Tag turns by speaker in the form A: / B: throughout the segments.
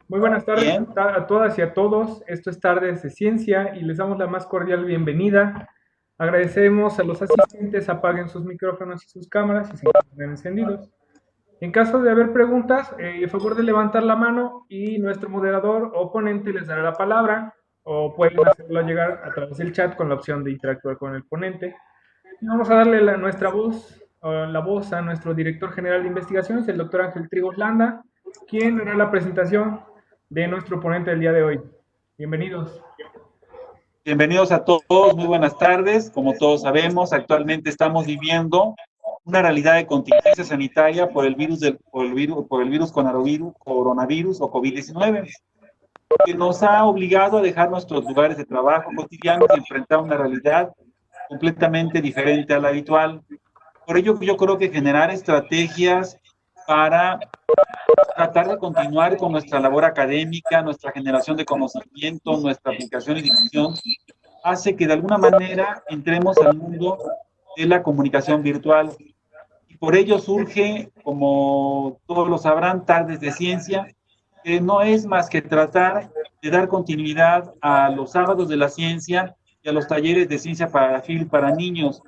A: Muy buenas tardes
B: Bien,
A: a todas y a todos. Esto es Tardes de Ciencia y les damos la más cordial bienvenida. Agradecemos a los asistentes, apaguen sus micrófonos y sus cámaras y se encuentran encendidos. En caso de haber preguntas, a favor de levantar la mano y nuestro moderador o ponente les dará la palabra o pueden hacerlo llegar a través del chat con la opción de interactuar con el ponente. Y vamos a darle nuestra voz, o la voz a nuestro director general de investigaciones, el doctor Ángel Trigos Landa, quien hará la presentación de nuestro ponente del día de hoy. Bienvenidos.
B: bienvenidos a todos, muy buenas tardes. Como todos sabemos, actualmente estamos viviendo una realidad de contingencia sanitaria por el virus, por el virus coronavirus o COVID-19, que nos ha obligado a dejar nuestros lugares de trabajo cotidianos y enfrentar una realidad completamente diferente a la habitual. Por ello, yo creo que generar estrategias para tratar de continuar con nuestra labor académica, nuestra generación de conocimiento, nuestra aplicación y difusión, hace que de alguna manera entremos al mundo de la comunicación virtual. Y por ello surge, como todos lo sabrán, Tardes de Ciencia, que no es más que tratar de dar continuidad a los sábados de la ciencia y a los talleres de ciencia para niños.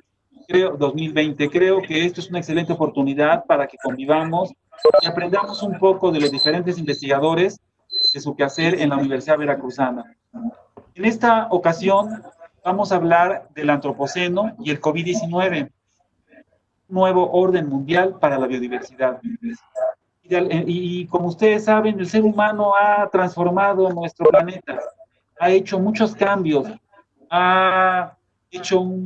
B: Creo 2020, creo que esto es una excelente oportunidad para que convivamos y aprendamos un poco de los diferentes investigadores de su quehacer en la Universidad Veracruzana. En esta ocasión vamos a hablar del antropoceno y el COVID-19, nuevo orden mundial para la biodiversidad. Y como ustedes saben, el ser humano ha transformado nuestro planeta, ha hecho muchos cambios, ha hecho un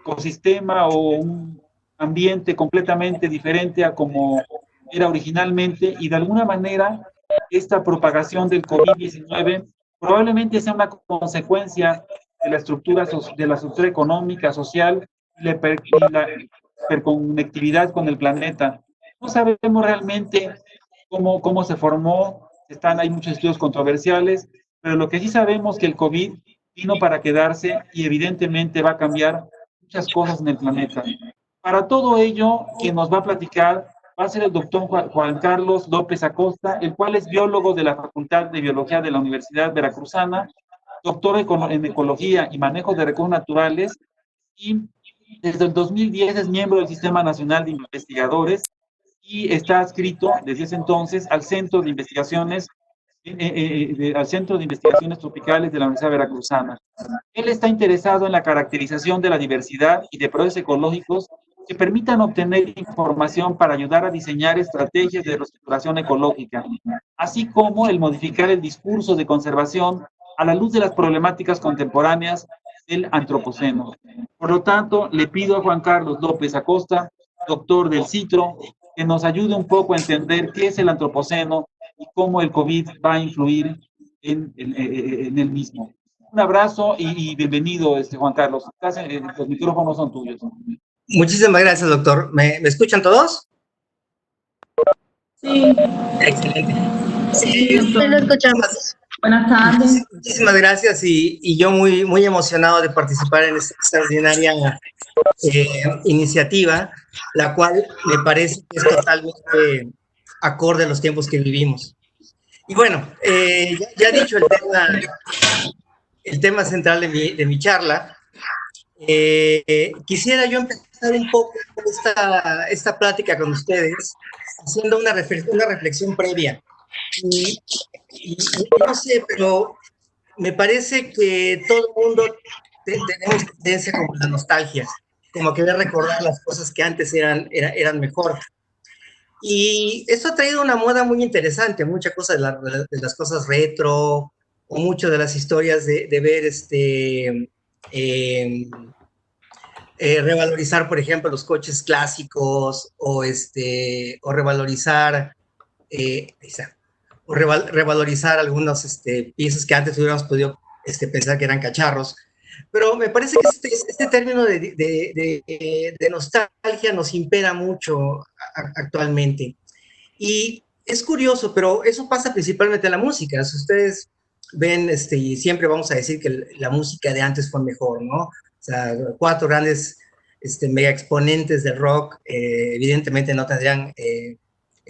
B: ecosistema o un ambiente completamente diferente a como era originalmente y de alguna manera esta propagación del COVID-19 probablemente sea una consecuencia de la estructura económica, social y la hiperconectividad con el planeta. No sabemos realmente cómo se formó, hay muchos estudios controversiales, pero lo que sí sabemos es que el COVID vino para quedarse y evidentemente va a cambiar muchas cosas en el planeta. Para todo ello, quien nos va a platicar va a ser el doctor Juan Carlos López Acosta, el cual es biólogo de la Facultad de Biología de la Universidad Veracruzana, doctor en Ecología y Manejo de Recursos Naturales y desde el 2010 es miembro del Sistema Nacional de Investigadores y está adscrito desde ese entonces al Centro de Investigaciones, al Centro de Investigaciones Tropicales de la Universidad Veracruzana. Él está interesado en la caracterización de la diversidad y de procesos ecológicos que permitan obtener información para ayudar a diseñar estrategias de reestructuración ecológica, así como el modificar el discurso de conservación a la luz de las problemáticas contemporáneas del antropoceno. Por lo tanto, le pido a Juan Carlos López Acosta, doctor del CITRO, que nos ayude un poco a entender qué es el antropoceno y cómo el COVID va a influir en el mismo. Un abrazo y bienvenido, Juan Carlos. Los micrófonos son tuyos.
C: Muchísimas gracias, doctor. ¿Me escuchan todos?
D: Sí,
C: Excelente.
D: sí,
C: Sí,
D: doctor.
E: lo escuchamos.
D: Buenas tardes.
C: muchísimas gracias y yo muy emocionado de participar en esta extraordinaria iniciativa, la cual me parece que es totalmente acorde a los tiempos que vivimos. Y bueno, ya dicho el tema central de mi charla, quisiera yo empezar un poco esta plática con ustedes haciendo una reflexión previa. Y, no sé, pero me parece que todo el mundo tenemos tendencia como la nostalgia, como querer recordar las cosas que antes eran mejor. Y esto ha traído una moda muy interesante, muchas cosas de las cosas retro, o mucho de las historias de ver revalorizar, por ejemplo, los coches clásicos o revalorizar, eh, revalorizar algunos piezas que antes hubiéramos podido pensar que eran cacharros. Pero me parece que este término de nostalgia nos impera mucho actualmente. Y es curioso, pero eso pasa principalmente en la música. Si ustedes ven, y siempre vamos a decir que la música de antes fue mejor, ¿no? O sea, cuatro grandes mega exponentes del rock, evidentemente no tendrían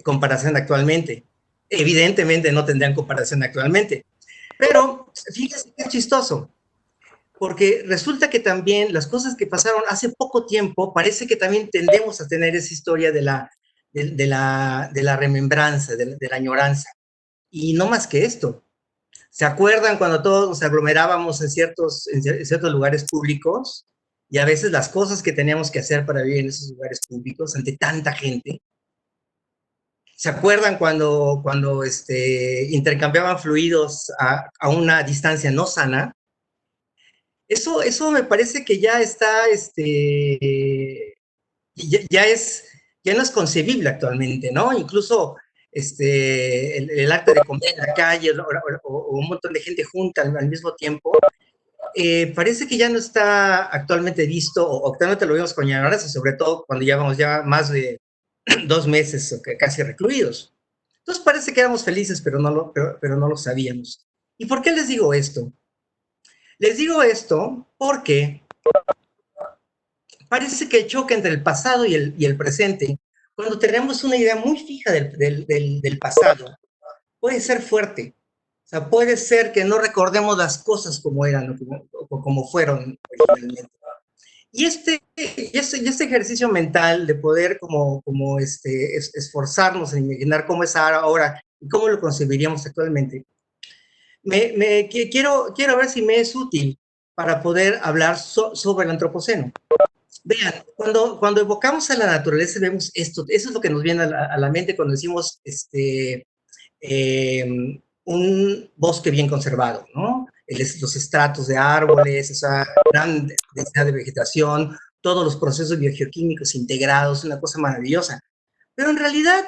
C: comparación actualmente. evidentemente no tendrían comparación actualmente. Pero fíjense que es chistoso, porque resulta que también las cosas que pasaron hace poco tiempo, parece que también tendemos a tener esa historia de la remembranza, de la añoranza. Y no más que esto. ¿Se acuerdan cuando todos nos aglomerábamos en ciertos lugares públicos? Y a veces las cosas que teníamos que hacer para vivir en esos lugares públicos ante tanta gente. ¿Se acuerdan cuando intercambiaban fluidos a una distancia no sana? Eso me parece que ya está, ya no es concebible actualmente, ¿no? Incluso el arte de comer en la calle o un montón de gente junta al mismo tiempo, parece que ya no está actualmente visto, o actualmente lo vemos con ñañaras, sobre todo cuando llevamos ya más de 2 meses casi recluidos. Entonces parece que éramos felices, pero no lo sabíamos. ¿Y por qué les digo esto? Les digo esto porque parece que el choque entre el pasado y el presente, cuando tenemos una idea muy fija del pasado, puede ser fuerte. O sea, puede ser que no recordemos las cosas como eran o como fueron originalmente. Y este ejercicio mental de poder esforzarnos en imaginar cómo es ahora y cómo lo concebiríamos actualmente, quiero ver si me es útil para poder hablar sobre el antropoceno. Vean, cuando evocamos a la naturaleza vemos esto, eso es lo que nos viene a la mente cuando decimos un bosque bien conservado, ¿no? Los estratos de árboles, esa gran densidad de vegetación, todos los procesos biogeoquímicos integrados, una cosa maravillosa. Pero en realidad,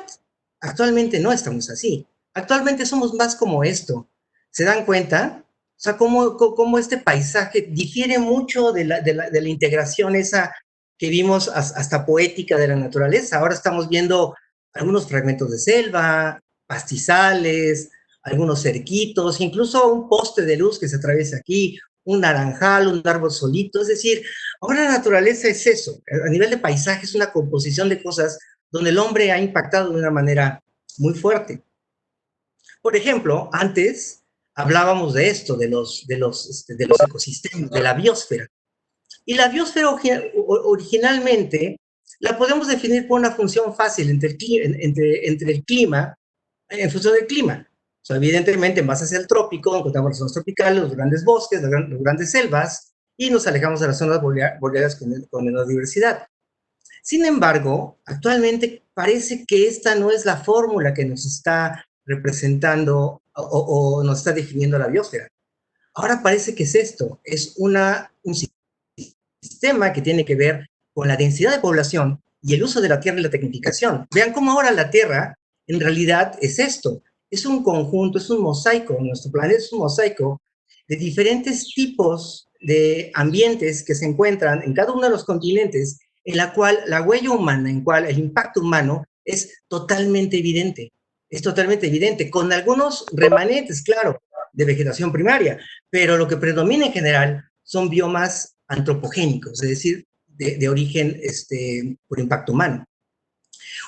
C: actualmente no estamos así. Actualmente somos más como esto. ¿Se dan cuenta? O sea, cómo este paisaje difiere mucho de la integración esa que vimos hasta poética de la naturaleza. Ahora estamos viendo algunos fragmentos de selva, pastizales, algunos cerquitos, incluso un poste de luz que se atraviesa aquí, un naranjal, un árbol solito. Es decir, ahora la naturaleza es eso. A nivel de paisaje es una composición de cosas donde el hombre ha impactado de una manera muy fuerte. Por ejemplo, antes hablábamos de esto, de los ecosistemas, de la biosfera. Y la biosfera originalmente la podemos definir por una función fácil entre el clima, en función del clima. O sea, evidentemente, más hacia el trópico, encontramos las zonas tropicales, los grandes bosques, las grandes selvas, y nos alejamos de las zonas boreales con menor diversidad. Sin embargo, actualmente parece que esta no es la fórmula que nos está representando o nos está definiendo la biosfera. Ahora parece que es esto, es un sistema que tiene que ver con la densidad de población y el uso de la tierra y la tecnificación. Vean cómo ahora la tierra en realidad es esto, es un conjunto, es un mosaico, nuestro planeta es un mosaico de diferentes tipos de ambientes que se encuentran en cada uno de los continentes, en la cual la huella humana, en cual el impacto humano es totalmente evidente, con algunos remanentes, claro, de vegetación primaria, pero lo que predomina en general son biomas antropogénicos, es decir, de origen por impacto humano.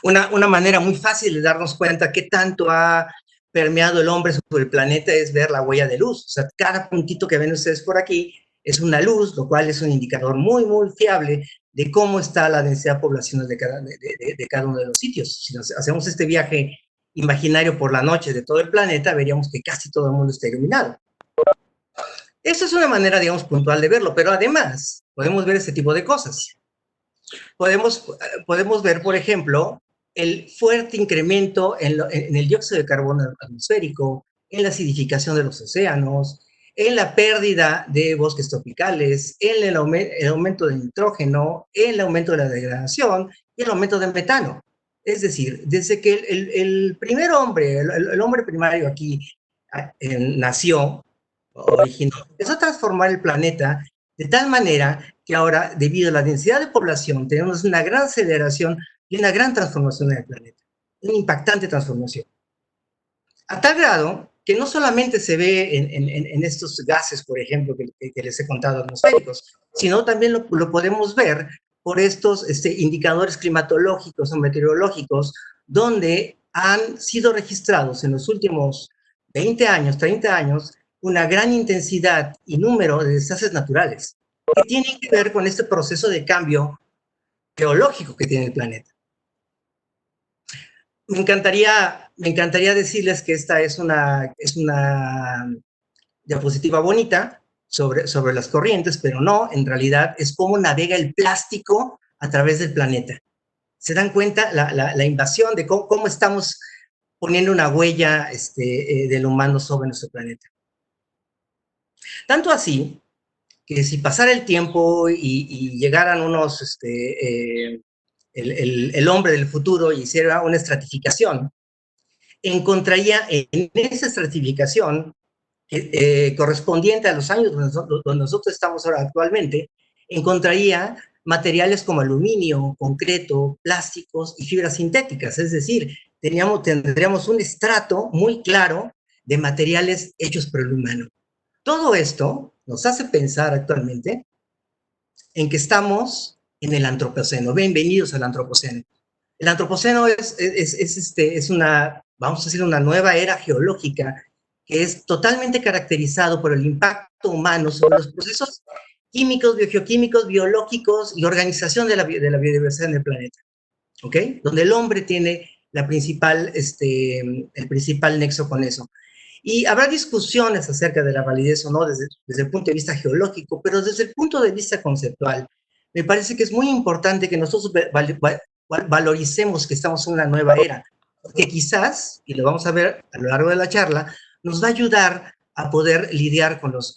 C: Una manera muy fácil de darnos cuenta qué tanto ha permeado el hombre sobre el planeta es ver la huella de luz. O sea, cada puntito que ven ustedes por aquí es una luz, lo cual es un indicador muy, muy fiable de cómo está la densidad poblacional de cada uno de los sitios. Si hacemos este viaje imaginario por la noche de todo el planeta, veríamos que casi todo el mundo está iluminado. Eso es una manera, digamos, puntual de verlo, pero además podemos ver este tipo de cosas. Podemos ver, por ejemplo, el fuerte incremento en el dióxido de carbono atmosférico, en la acidificación de los océanos, en la pérdida de bosques tropicales, en el aumento del nitrógeno, en el aumento de la degradación y el aumento del metano. Es decir, desde que el primer hombre, el hombre primario aquí nació, originó, empezó a transformar el planeta de tal manera que ahora, debido a la densidad de población, tenemos una gran aceleración y una gran transformación en el planeta, una impactante transformación. A tal grado que no solamente se ve en estos gases, por ejemplo, que les he contado atmosféricos, sino también lo podemos ver por estos indicadores climatológicos o meteorológicos, donde han sido registrados en los últimos 20 años, 30 años, una gran intensidad y número de desastres naturales que tienen que ver con este proceso de cambio geológico que tiene el planeta. Me encantaría decirles que esta es una diapositiva bonita sobre las corrientes, pero no, en realidad es cómo navega el plástico a través del planeta. ¿Se dan cuenta la invasión de cómo estamos poniendo una huella del humano sobre nuestro planeta? Tanto así que si pasara el tiempo y llegaran unos, el hombre del futuro y hiciera una estratificación, encontraría en esa estratificación correspondiente a los años donde nosotros estamos ahora actualmente, encontraría materiales como aluminio, concreto, plásticos y fibras sintéticas. Es decir, tendríamos un estrato muy claro de materiales hechos por el humano. Todo esto nos hace pensar actualmente en que estamos en el antropoceno. Bienvenidos al antropoceno. El antropoceno es una, vamos a decir, una nueva era geológica que es totalmente caracterizado por el impacto humano sobre los procesos químicos, biogeoquímicos, biológicos y organización de la biodiversidad en el planeta, ¿ok? Donde el hombre tiene el principal nexo con eso. Y habrá discusiones acerca de la validez o no desde el punto de vista geológico, pero desde el punto de vista conceptual, me parece que es muy importante que nosotros valoricemos que estamos en una nueva era, porque quizás, y lo vamos a ver a lo largo de la charla, nos va a ayudar a poder lidiar con los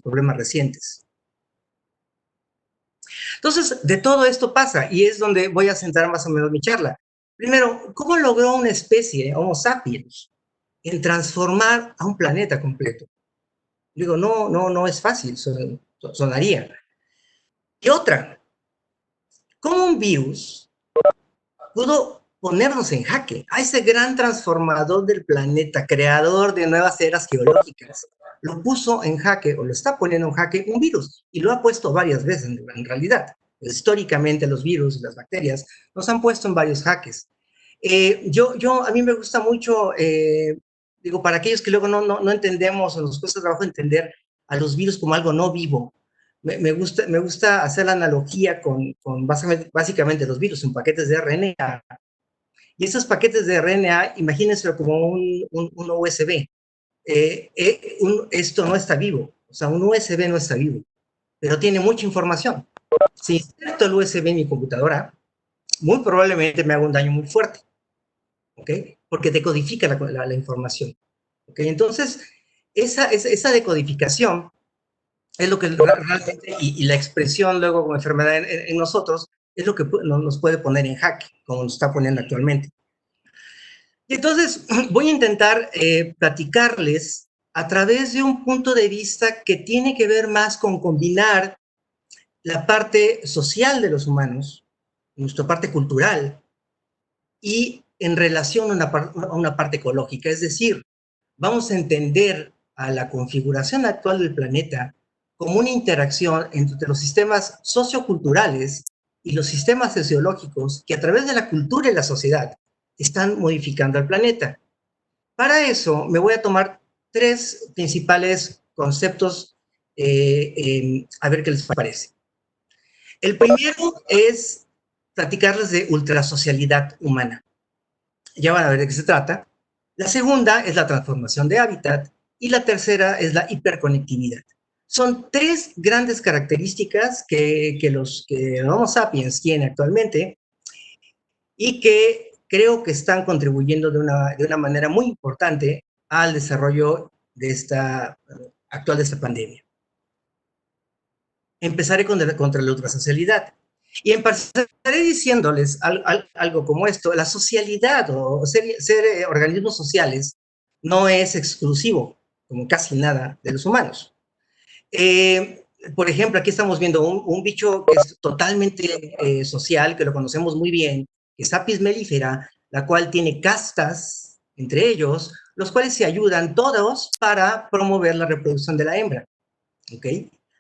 C: problemas recientes. Entonces, de todo esto pasa, y es donde voy a centrar más o menos mi charla. Primero, ¿cómo logró una especie, Homo sapiens, en transformar a un planeta completo? Digo, no es fácil, sonaría. Y otra, ¿cómo un virus pudo ponernos en jaque a ese gran transformador del planeta, creador de nuevas eras geológicas? Lo puso en jaque, o lo está poniendo en jaque, un virus, y lo ha puesto varias veces en realidad. Históricamente los virus y las bacterias nos han puesto en varios jaques. A mí me gusta mucho, digo, para aquellos que luego no entendemos o nos cuesta trabajo entender a los virus como algo no vivo, me gusta hacer la analogía con básicamente los virus en paquetes de RNA. Y esos paquetes de RNA, imagínense como un USB. Esto no está vivo, o sea, un USB no está vivo, pero tiene mucha información. Si inserto el USB en mi computadora, muy probablemente me haga un daño muy fuerte, ¿ok? Porque decodifica la información, ¿ok? Entonces, esa decodificación es lo que realmente, y la expresión luego como enfermedad en nosotros, es lo que nos puede poner en jaque, como nos está poniendo actualmente. Y entonces voy a intentar platicarles a través de un punto de vista que tiene que ver más con combinar la parte social de los humanos, nuestra parte cultural, y en relación a una parte ecológica. Es decir, vamos a entender a la configuración actual del planeta como una interacción entre los sistemas socioculturales y los sistemas sociológicos que a través de la cultura y la sociedad están modificando al planeta. Para eso me voy a tomar tres principales conceptos, a ver qué les parece. El primero es platicarles de ultrasocialidad humana. Ya van a ver de qué se trata. La segunda es la transformación de hábitat y la tercera es la hiperconectividad. Son tres grandes características que Homo sapiens tiene actualmente y que creo que están contribuyendo de una manera muy importante al desarrollo de esta pandemia. Empezaré contra la ultrasocialidad. Y empezaré diciéndoles algo como esto: la socialidad o ser organismos sociales no es exclusivo, como casi nada, de los humanos. Por ejemplo, aquí estamos viendo un bicho que es totalmente social, que lo conocemos muy bien, que es Apis mellifera, la cual tiene castas entre ellos, los cuales se ayudan todos para promover la reproducción de la hembra. ¿Ok?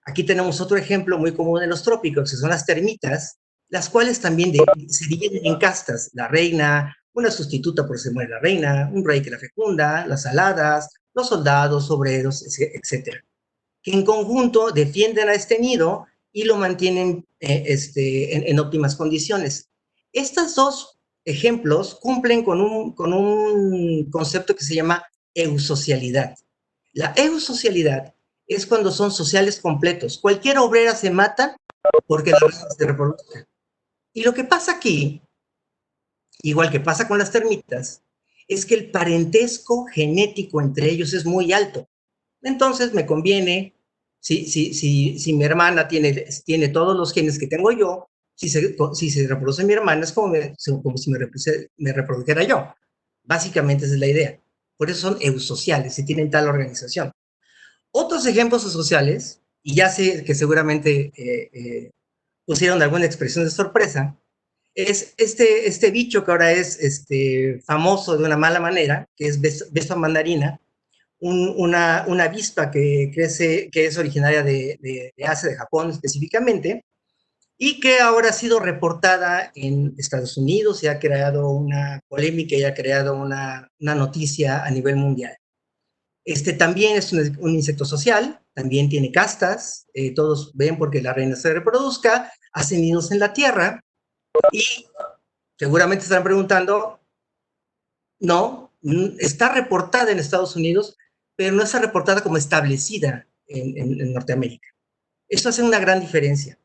C: Aquí tenemos otro ejemplo muy común en los trópicos, que son las termitas, las cuales también se dividen en castas, la reina, una sustituta por se muere la reina, un rey que la fecunda, las aladas, los soldados, obreros, etcétera, que en conjunto defienden a este nido y lo mantienen en óptimas condiciones. Estos dos ejemplos cumplen con un concepto que se llama eusocialidad. La eusocialidad es cuando son sociales completos. Cualquier obrera se mata porque la raza se reproduzca. Y lo que pasa aquí, igual que pasa con las termitas, es que el parentesco genético entre ellos es muy alto. Entonces me conviene, si mi hermana tiene todos los genes que tengo yo, si se reproduce mi hermana es como si me reprodujera yo. Básicamente esa es la idea. Por eso son eusociales, si tienen tal organización. Otros ejemplos sociales, y ya sé que seguramente pusieron alguna expresión de sorpresa, es este bicho que ahora es famoso de una mala manera, que es Vespa mandarina, una avispa que es originaria de Asia, de Japón específicamente, y que ahora ha sido reportada en Estados Unidos y ha creado una polémica y ha creado una noticia a nivel mundial. También es un insecto social, también tiene castas, todos ven porque la reina se reproduzca, hace nidos en la tierra, y seguramente estarán preguntando, no, está reportada en Estados Unidos, pero no está reportada como establecida en Norteamérica. Eso hace una gran diferencia.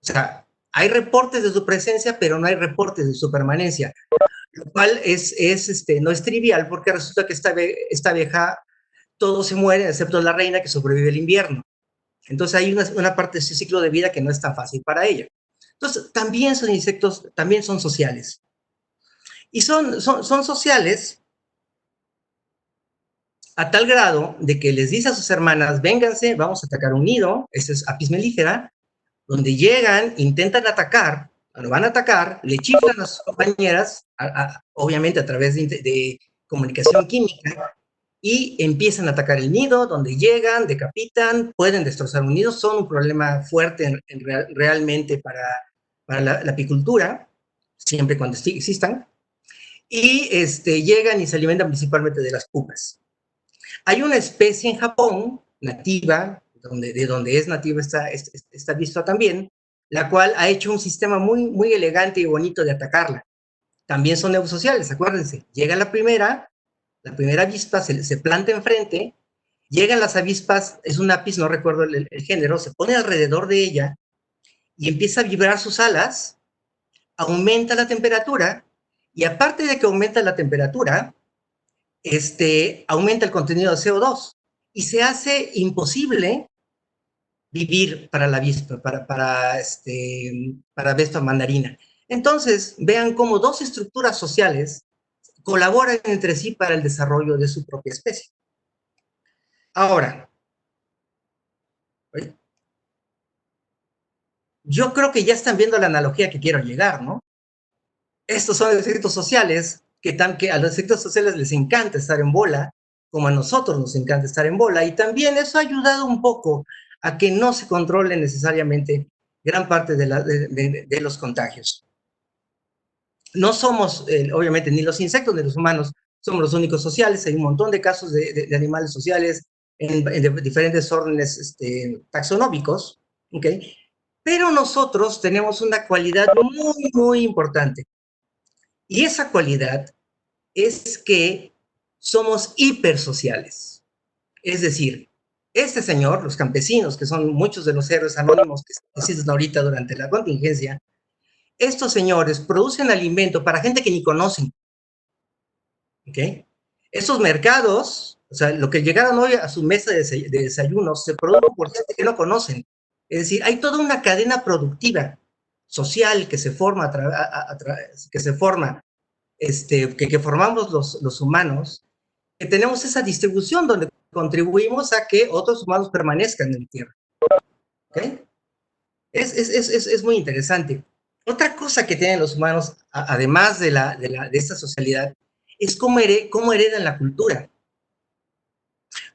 C: O sea, hay reportes de su presencia, pero no hay reportes de su permanencia, lo cual no es trivial porque resulta que esta abeja, todos se mueren excepto la reina que sobrevive el invierno. Entonces hay una parte de su ciclo de vida que no es tan fácil para ella. Entonces, también son insectos, también son sociales. Y son sociales a tal grado de que les dice a sus hermanas, vénganse, vamos a atacar un nido, este es Apis mellifera, donde llegan, intentan atacar, cuando van a atacar, le chiflan a sus compañeras, obviamente a través de comunicación química, y empiezan a atacar el nido, donde llegan, decapitan, pueden destrozar un nido, son un problema fuerte realmente para la apicultura, siempre cuando existan, y llegan y se alimentan principalmente de las pupas. Hay una especie en Japón, nativa, de donde es nativa esta avispa también, la cual ha hecho un sistema muy, muy elegante y bonito de atacarla. También son eusociales, acuérdense. Llega la primera avispa, se planta enfrente, llegan las avispas, es un apis, no recuerdo el género, se pone alrededor de ella y empieza a vibrar sus alas, aumenta la temperatura, y aparte de que aumenta la temperatura, aumenta el contenido de CO2 y se hace imposible vivir para la avispa, para Vespa mandarina. Entonces, vean cómo dos estructuras sociales colaboran entre sí para el desarrollo de su propia especie. Ahora, yo creo que ya están viendo la analogía que quiero llegar, ¿no? Estos son efectos sociales que a los efectos sociales les encanta estar en bola, como a nosotros nos encanta estar en bola, y también eso ha ayudado un poco a que no se controle necesariamente gran parte de los contagios. No somos, obviamente, ni los insectos ni los humanos somos los únicos sociales, hay un montón de casos de animales sociales en diferentes órdenes taxonómicos, ¿ok? Pero nosotros tenemos una cualidad muy, muy importante. Y esa cualidad es que somos hipersociales. Es decir, este señor, los campesinos, que son muchos de los héroes anónimos que existen ahorita durante la contingencia, estos señores producen alimento para gente que ni conocen. ¿Ok? Estos mercados, o sea, lo que llegaron hoy a su mesa de desayuno, se produjo por gente que no conocen. Es decir, hay toda una cadena productiva, social, que se forma, que formamos los humanos, que tenemos esa distribución donde contribuimos a que otros humanos permanezcan en la Tierra. ¿Ok? Es muy interesante. Otra cosa que tienen los humanos, además de esta socialidad, es cómo heredan la cultura.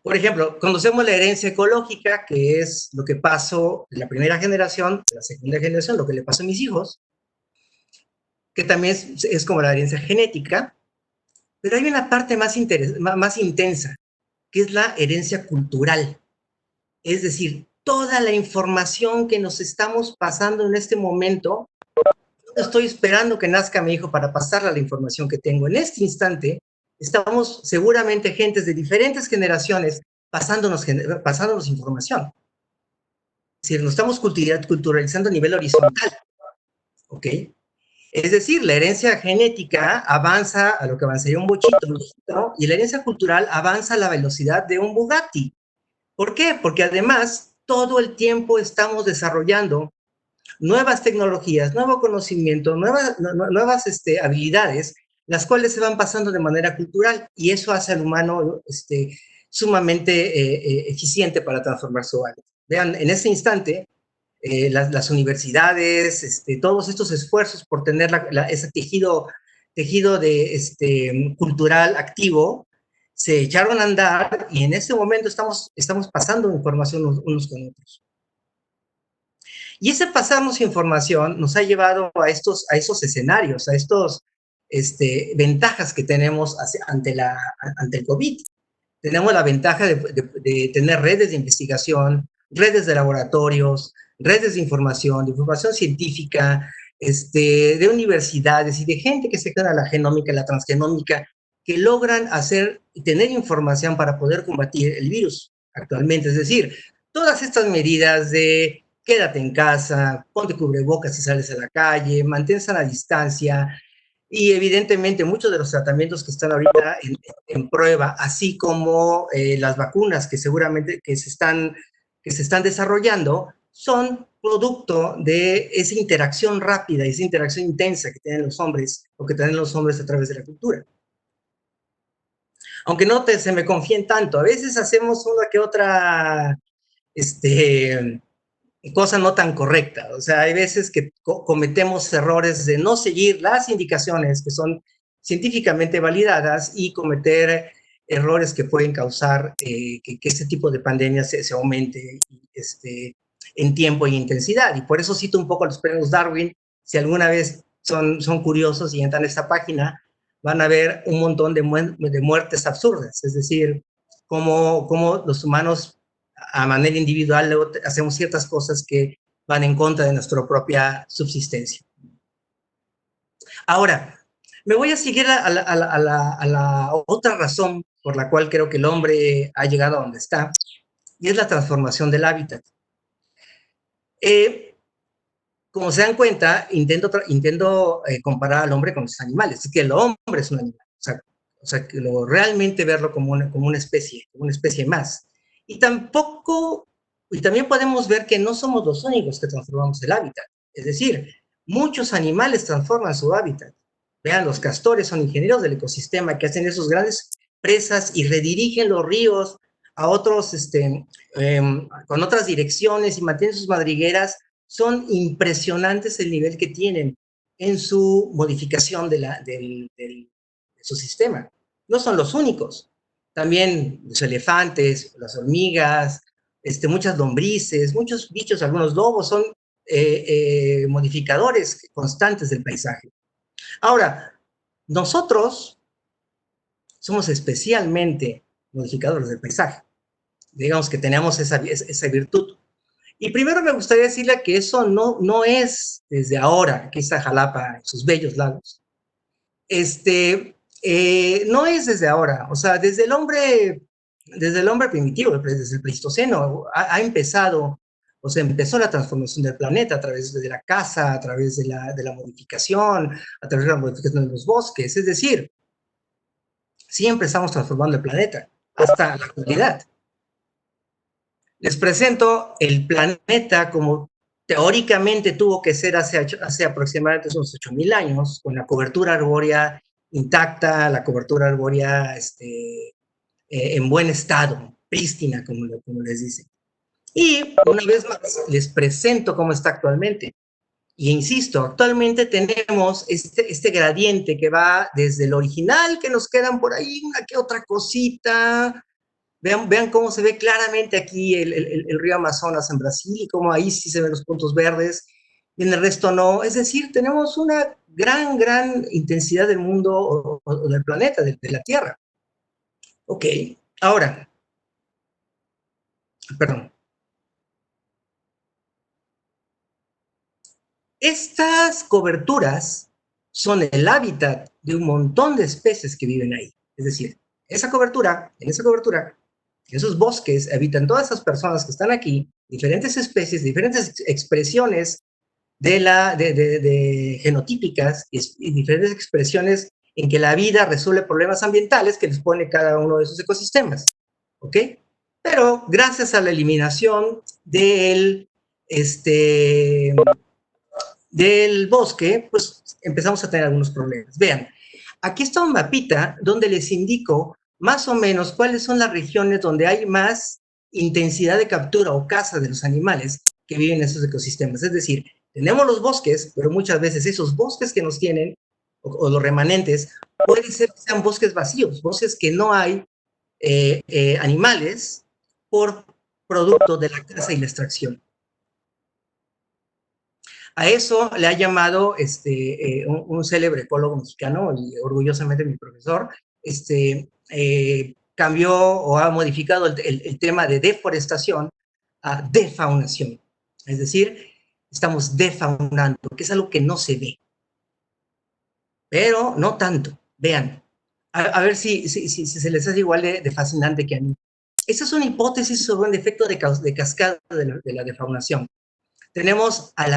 C: Por ejemplo, conocemos la herencia ecológica, que es lo que pasó de la primera generación, de la segunda generación, lo que le pasó a mis hijos, que también es como la herencia genética, Pero hay una parte más intensa, que es la herencia cultural. Es decir, toda la información que nos estamos pasando en este momento, no estoy esperando que nazca mi hijo para pasarle la información que tengo. En este instante, estamos seguramente gentes de diferentes generaciones pasándonos información. Es decir, nos estamos culturalizando a nivel horizontal, ¿ok? Es decir, la herencia genética avanza a lo que avanzaría un bochito, ¿no? Y la herencia cultural avanza a la velocidad de un Bugatti. ¿Por qué? Porque además todo el tiempo estamos desarrollando nuevas tecnologías, nuevo conocimiento, nuevas habilidades, las cuales se van pasando de manera cultural y eso hace al humano sumamente eficiente para transformar su hábito. Vean, en ese instante, las universidades, todos estos esfuerzos por tener ese tejido cultural activo, se echaron a andar y en este momento estamos pasando información unos con otros. Y ese pasarnos información nos ha llevado a esos escenarios, a estos ventajas que tenemos ante el COVID. Tenemos la ventaja de tener redes de investigación, redes de laboratorios, redes de información científica, de universidades y de gente que se queda la genómica, la transgenómica, que logran tener información para poder combatir el virus actualmente. Es decir, todas estas medidas de quédate en casa, ponte cubrebocas si sales a la calle, manténse a la distancia, y evidentemente muchos de los tratamientos que están ahorita en prueba, así como las vacunas que seguramente que se están desarrollando, son producto de esa interacción rápida, esa interacción intensa que tienen los hombres, o que tienen los hombres a través de la cultura. Aunque no se me confíen tanto, a veces hacemos una que otra cosa no tan correcta. O sea, hay veces que cometemos errores de no seguir las indicaciones que son científicamente validadas y cometer errores que pueden causar que este tipo de pandemia se aumente en tiempo y intensidad. Y por eso cito un poco los premios Darwin. Si alguna vez son curiosos y entran a esta página, van a ver un montón de muertes absurdas. Es decir, cómo los humanos a manera individual luego hacemos ciertas cosas que van en contra de nuestra propia subsistencia. Ahora, me voy a seguir a la otra razón por la cual creo que el hombre ha llegado a donde está, y es la transformación del hábitat. Como se dan cuenta, intento comparar al hombre con los animales. Es que el hombre es un animal. O sea que realmente verlo como una especie más. Y también podemos ver que no somos los únicos que transformamos el hábitat. Es decir, muchos animales transforman su hábitat. Vean, los castores son ingenieros del ecosistema que hacen esos grandes presas y redirigen los ríos a otros, con otras direcciones y mantienen sus madrigueras. Son impresionantes el nivel que tienen en su modificación de su sistema. No son los únicos. También los elefantes, las hormigas, muchas lombrices, muchos bichos, algunos lobos son modificadores constantes del paisaje. Ahora, nosotros somos especialmente modificadores del paisaje. Digamos que tenemos esa virtud. Y primero me gustaría decirle que eso no es desde ahora. Aquí está Jalapa, sus bellos lagos. No es desde ahora. O sea, desde el hombre primitivo, desde el Pleistoceno, ha empezado, o sea, empezó la transformación del planeta a través de la caza, a través de la modificación, a través de la modificación de los bosques. Es decir, siempre estamos transformando el planeta, hasta la actualidad. Les presento el planeta como teóricamente tuvo que ser hace aproximadamente unos 8,000 años, con la cobertura arbórea intacta, la cobertura arbórea en buen estado, prístina, como les dicen. Y una vez más, les presento cómo está actualmente. Y insisto, actualmente tenemos este gradiente que va desde el original, que nos quedan por ahí una que otra cosita. Vean cómo se ve claramente aquí el río Amazonas en Brasil, y cómo ahí sí se ven los puntos verdes, y en el resto no. Es decir, tenemos una gran intensidad del mundo o del planeta, de la Tierra. Ok, ahora, perdón. Estas coberturas son el hábitat de un montón de especies que viven ahí. Es decir, en esa cobertura, en esos bosques, habitan todas esas personas que están aquí, diferentes especies, diferentes expresiones de genotípicas y diferentes expresiones en que la vida resuelve problemas ambientales que les pone cada uno de esos ecosistemas. ¿Ok? Pero gracias a la eliminación del bosque, pues empezamos a tener algunos problemas. Vean, aquí está un mapita donde les indico más o menos cuáles son las regiones donde hay más intensidad de captura o caza de los animales que viven en esos ecosistemas. Es decir, tenemos los bosques, pero muchas veces esos bosques que nos tienen, o los remanentes, pueden ser que sean bosques vacíos, bosques que no hay animales por producto de la caza y la extracción. A eso le ha llamado un célebre ecólogo mexicano y orgullosamente mi profesor, cambió o ha modificado el tema de deforestación a defaunación. Es decir, estamos defaunando, que es algo que no se ve. Pero no tanto. Vean, a ver si se les hace igual de fascinante que a mí. Esa es una hipótesis sobre un efecto de cascada de la defaunación. Tenemos a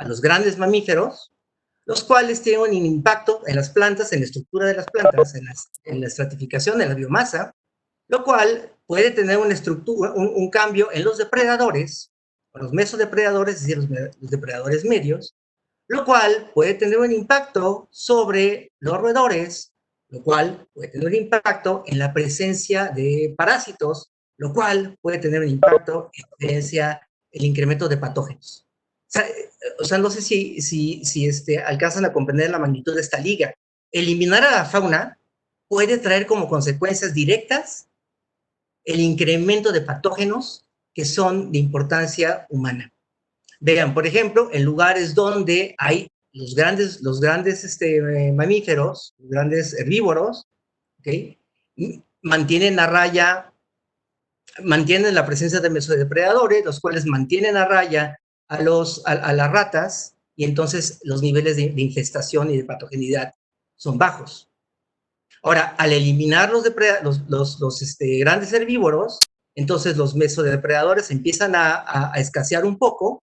C: los grandes mamíferos, los cuales tienen un impacto en las plantas, en la estructura de las plantas, en la estratificación de la biomasa, lo cual puede tener un cambio en los depredadores, o los mesodepredadores, es decir, los depredadores medios, lo cual puede tener un impacto sobre los roedores, lo cual puede tener un impacto en la presencia de parásitos, lo cual puede tener un impacto en el incremento de patógenos. O sea, no sé si alcanzan a comprender la magnitud de esta liga. Eliminar a la fauna puede traer como consecuencias directas el incremento de patógenos que son de importancia humana. Vean, por ejemplo, en lugares donde hay los grandes mamíferos, los grandes herbívoros, ¿okay? Mantienen la presencia de mesodepredadores, los cuales mantienen a raya a las ratas, y entonces los niveles de infestación y de patogenidad son bajos. Ahora, al eliminar los grandes herbívoros, entonces los mesodepredadores empiezan a escasear un poco,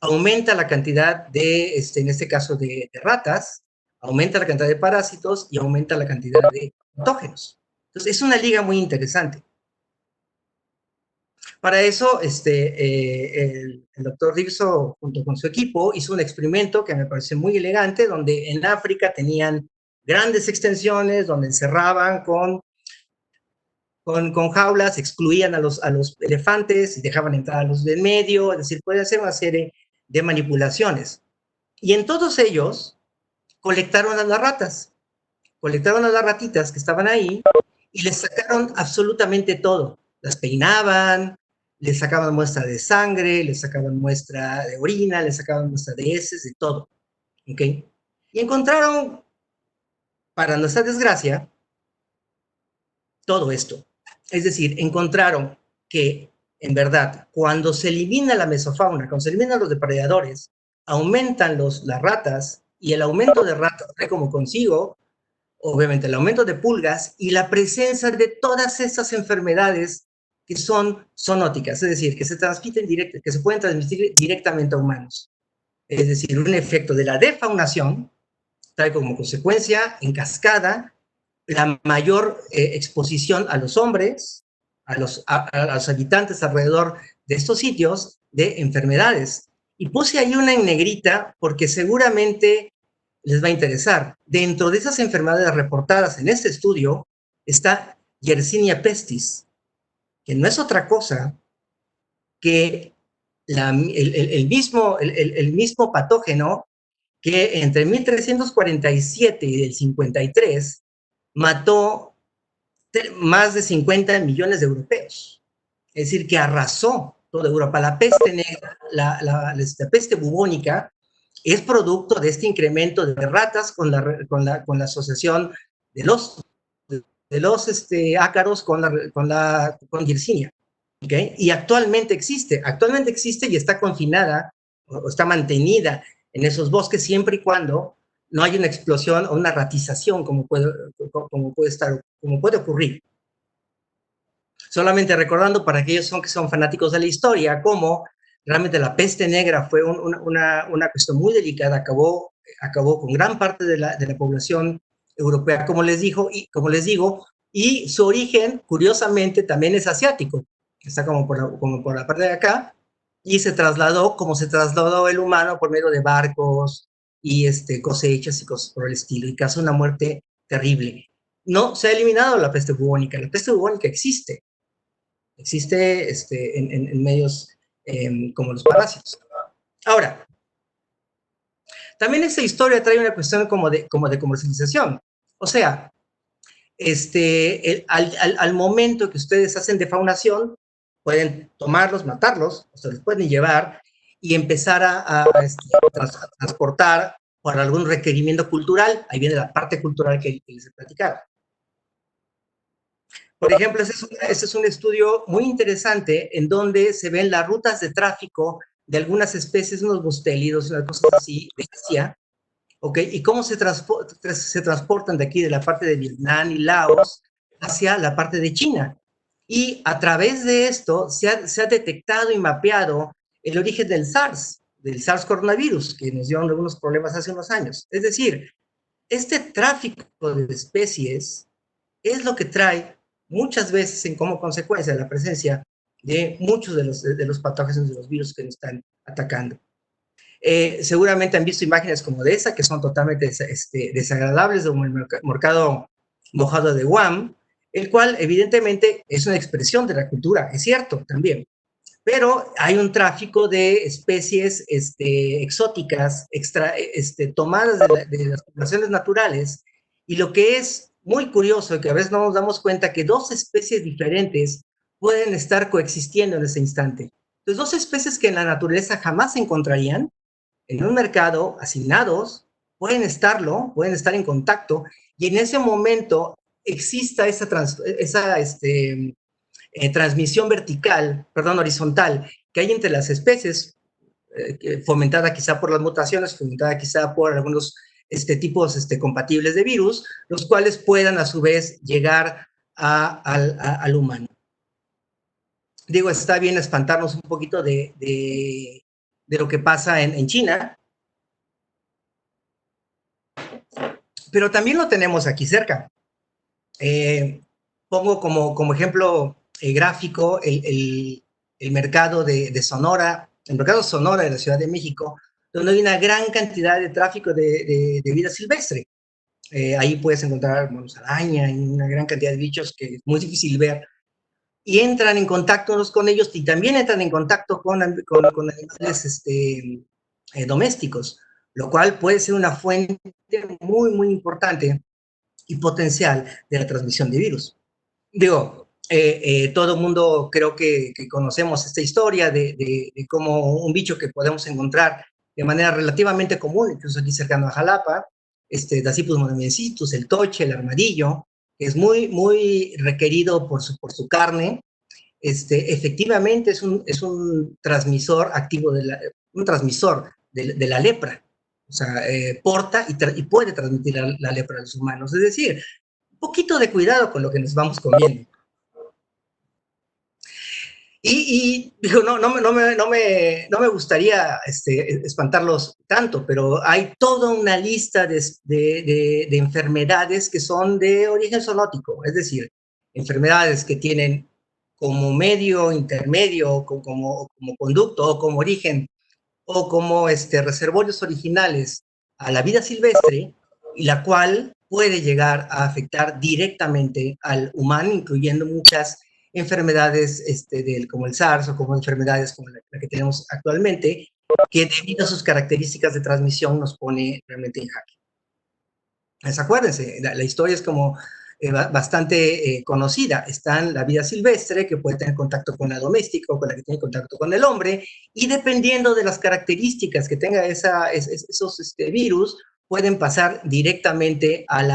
C: aumenta la cantidad en este caso, de ratas, aumenta la cantidad de parásitos y aumenta la cantidad de patógenos. Entonces, es una liga muy interesante. Para eso, el doctor Rivzo, junto con su equipo, hizo un experimento que me parece muy elegante, donde en África tenían grandes extensiones, donde encerraban con jaulas, excluían a los elefantes y dejaban entrar a los del medio, es decir, pueden hacer una serie de manipulaciones. Y en todos ellos colectaron a las ratas, colectaron a las ratitas que estaban ahí y les sacaron absolutamente todo. Las peinaban, les sacaban muestra de sangre, les sacaban muestra de orina, les sacaban muestra de heces, de todo. ¿Ok? Y encontraron, para nuestra desgracia, todo esto. Es decir, encontraron que, en verdad, cuando se elimina la mesofauna, cuando se eliminan los depredadores, aumentan las ratas, y el aumento de ratas trae como consigo, obviamente, el aumento de pulgas y la presencia de todas estas enfermedades que son zoonóticas, es decir, que se pueden transmitir directamente a humanos. Es decir, un efecto de la defaunación trae como consecuencia, en cascada, la mayor exposición a los hombres, a los habitantes alrededor de estos sitios, de enfermedades. Y puse ahí una en negrita porque seguramente les va a interesar. Dentro de esas enfermedades reportadas en este estudio está Yersinia pestis, que no es otra cosa que el mismo patógeno que entre 1347 y el 53 mató más de 50 millones de europeos. Es decir, que arrasó toda Europa. La peste negra, la peste bubónica, es producto de este incremento de ratas con la asociación de los ácaros con Yersinia. ¿Okay? Y actualmente existe y está confinada o está mantenida en esos bosques siempre y cuando no haya una explosión o una ratización como puede ocurrir. Solamente recordando para aquellos que son fanáticos de la historia, cómo realmente la peste negra fue una cuestión muy delicada, acabó con gran parte de la población europea, como les digo, y su origen, curiosamente, también es asiático, está como por la parte de acá, y se trasladó como se trasladó el humano por medio de barcos y cosechas y cosas por el estilo, y causó una muerte terrible. No se ha eliminado la peste bubónica existe en medios como los parásitos. Ahora, también esta historia trae una cuestión como de comercialización. O sea, al momento que ustedes hacen defaunación, pueden tomarlos, matarlos, o se los pueden llevar y empezar a transportar por algún requerimiento cultural. Ahí viene la parte cultural que les he platicado. Por ejemplo, ese es un estudio muy interesante en donde se ven las rutas de tráfico de algunas especies, unos mustélidos, unas cosas así, de Asia, ¿ok? Y cómo se transportan de aquí, de la parte de Vietnam y Laos, hacia la parte de China. Y a través de esto se ha detectado y mapeado el origen del SARS coronavirus, que nos dio algunos problemas hace unos años. Es decir, este tráfico de especies es lo que trae muchas veces como consecuencia la presencia de muchos de los patógenos de los virus que nos están atacando. Seguramente han visto imágenes como de esa, que son totalmente desagradables, como el mercado mojado de Guam, el cual evidentemente es una expresión de la cultura, es cierto también, pero hay un tráfico de especies exóticas, tomadas de las poblaciones naturales, y lo que es muy curioso, que a veces no nos damos cuenta que dos especies diferentes pueden estar coexistiendo en ese instante. Entonces, dos especies que en la naturaleza jamás se encontrarían, en un mercado, hacinados, pueden estar en contacto, y en ese momento exista esa transmisión horizontal, que hay entre las especies, fomentada quizá por las mutaciones, fomentada quizá por algunos tipos compatibles de virus, los cuales puedan a su vez llegar al humano. Digo, está bien espantarnos un poquito de lo que pasa en China, pero también lo tenemos aquí cerca. Pongo como ejemplo gráfico el mercado de Sonora, el mercado Sonora de la Ciudad de México, donde hay una gran cantidad de tráfico de vida silvestre. Ahí puedes encontrar monos araña y una gran cantidad de bichos que es muy difícil ver, y entran en contacto unos con ellos, y también entran en contacto con animales domésticos, lo cual puede ser una fuente muy, muy importante y potencial de la transmisión de virus. Digo, todo el mundo creo que conocemos esta historia de cómo un bicho que podemos encontrar de manera relativamente común, incluso aquí cercano a Jalapa, Dasypus monomensis, el toche, el armadillo, que es muy, muy requerido por su carne. Efectivamente es un transmisor activo, un transmisor de la lepra. O sea, porta y puede transmitir la lepra a los humanos. Es decir, un poquito de cuidado con lo que nos vamos comiendo. Y digo, no me gustaría espantarlos tanto, pero hay toda una lista de enfermedades que son de origen zoonótico, es decir, enfermedades que tienen como medio intermedio, como conducto o como origen o como reservorios originales a la vida silvestre, y la cual puede llegar a afectar directamente al humano, incluyendo muchas enfermedades como el SARS o como enfermedades como la que tenemos actualmente, que debido a sus características de transmisión nos pone realmente en jaque. Pues acuérdense, la historia es como bastante conocida. Está la vida silvestre, que puede tener contacto con la doméstica o con la que tiene contacto con el hombre, y dependiendo de las características que tenga esos virus, pueden pasar directamente al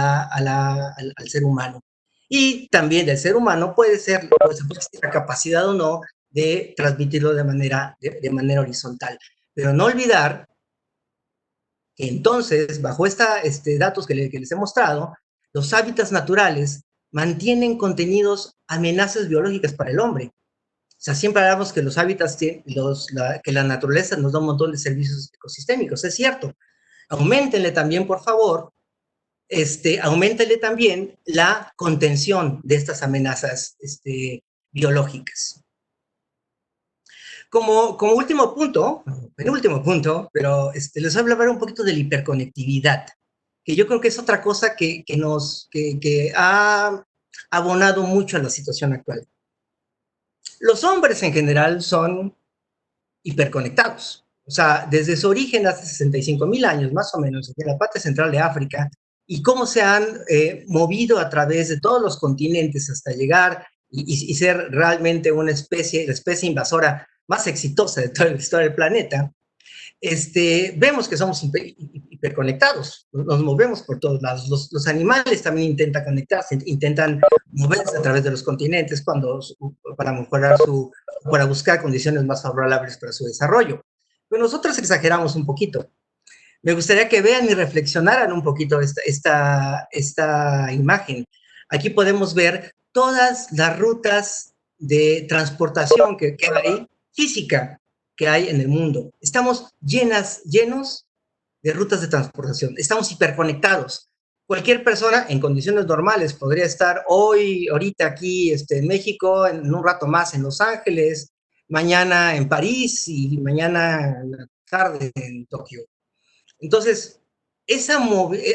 C: ser humano. Y también del ser humano puede ser la capacidad o no de transmitirlo de manera horizontal. Pero no olvidar que entonces, bajo datos que les he mostrado, los hábitats naturales mantienen contenidos amenazas biológicas para el hombre. O sea, siempre hablamos que los hábitats, que la naturaleza nos da un montón de servicios ecosistémicos, es cierto. Auméntenle también, por favor, auméntenle también la contención de estas amenazas biológicas. Como último punto, penúltimo punto, pero les voy a hablar un poquito de la hiperconectividad, que yo creo que es otra cosa que ha abonado mucho a la situación actual. Los hombres en general son hiperconectados. O sea, desde su origen hace 65,000 años, más o menos, en la parte central de África, y cómo se han movido a través de todos los continentes hasta llegar y ser realmente la especie invasora más exitosa de toda la historia del planeta, vemos que somos hiperconectados, nos movemos por todos lados. Los animales también intentan conectarse, intentan moverse a través de los continentes para mejorar para buscar condiciones más favorables para su desarrollo. Pero nosotros exageramos un poquito. Me gustaría que vean y reflexionaran un poquito esta imagen. Aquí podemos ver todas las rutas de transportación que hay, física, que hay en el mundo. Estamos llenos de rutas de transportación. Estamos hiperconectados. Cualquier persona en condiciones normales podría estar ahorita aquí en México, en un rato más en Los Ángeles, mañana en París y mañana en la tarde en Tokio. Entonces,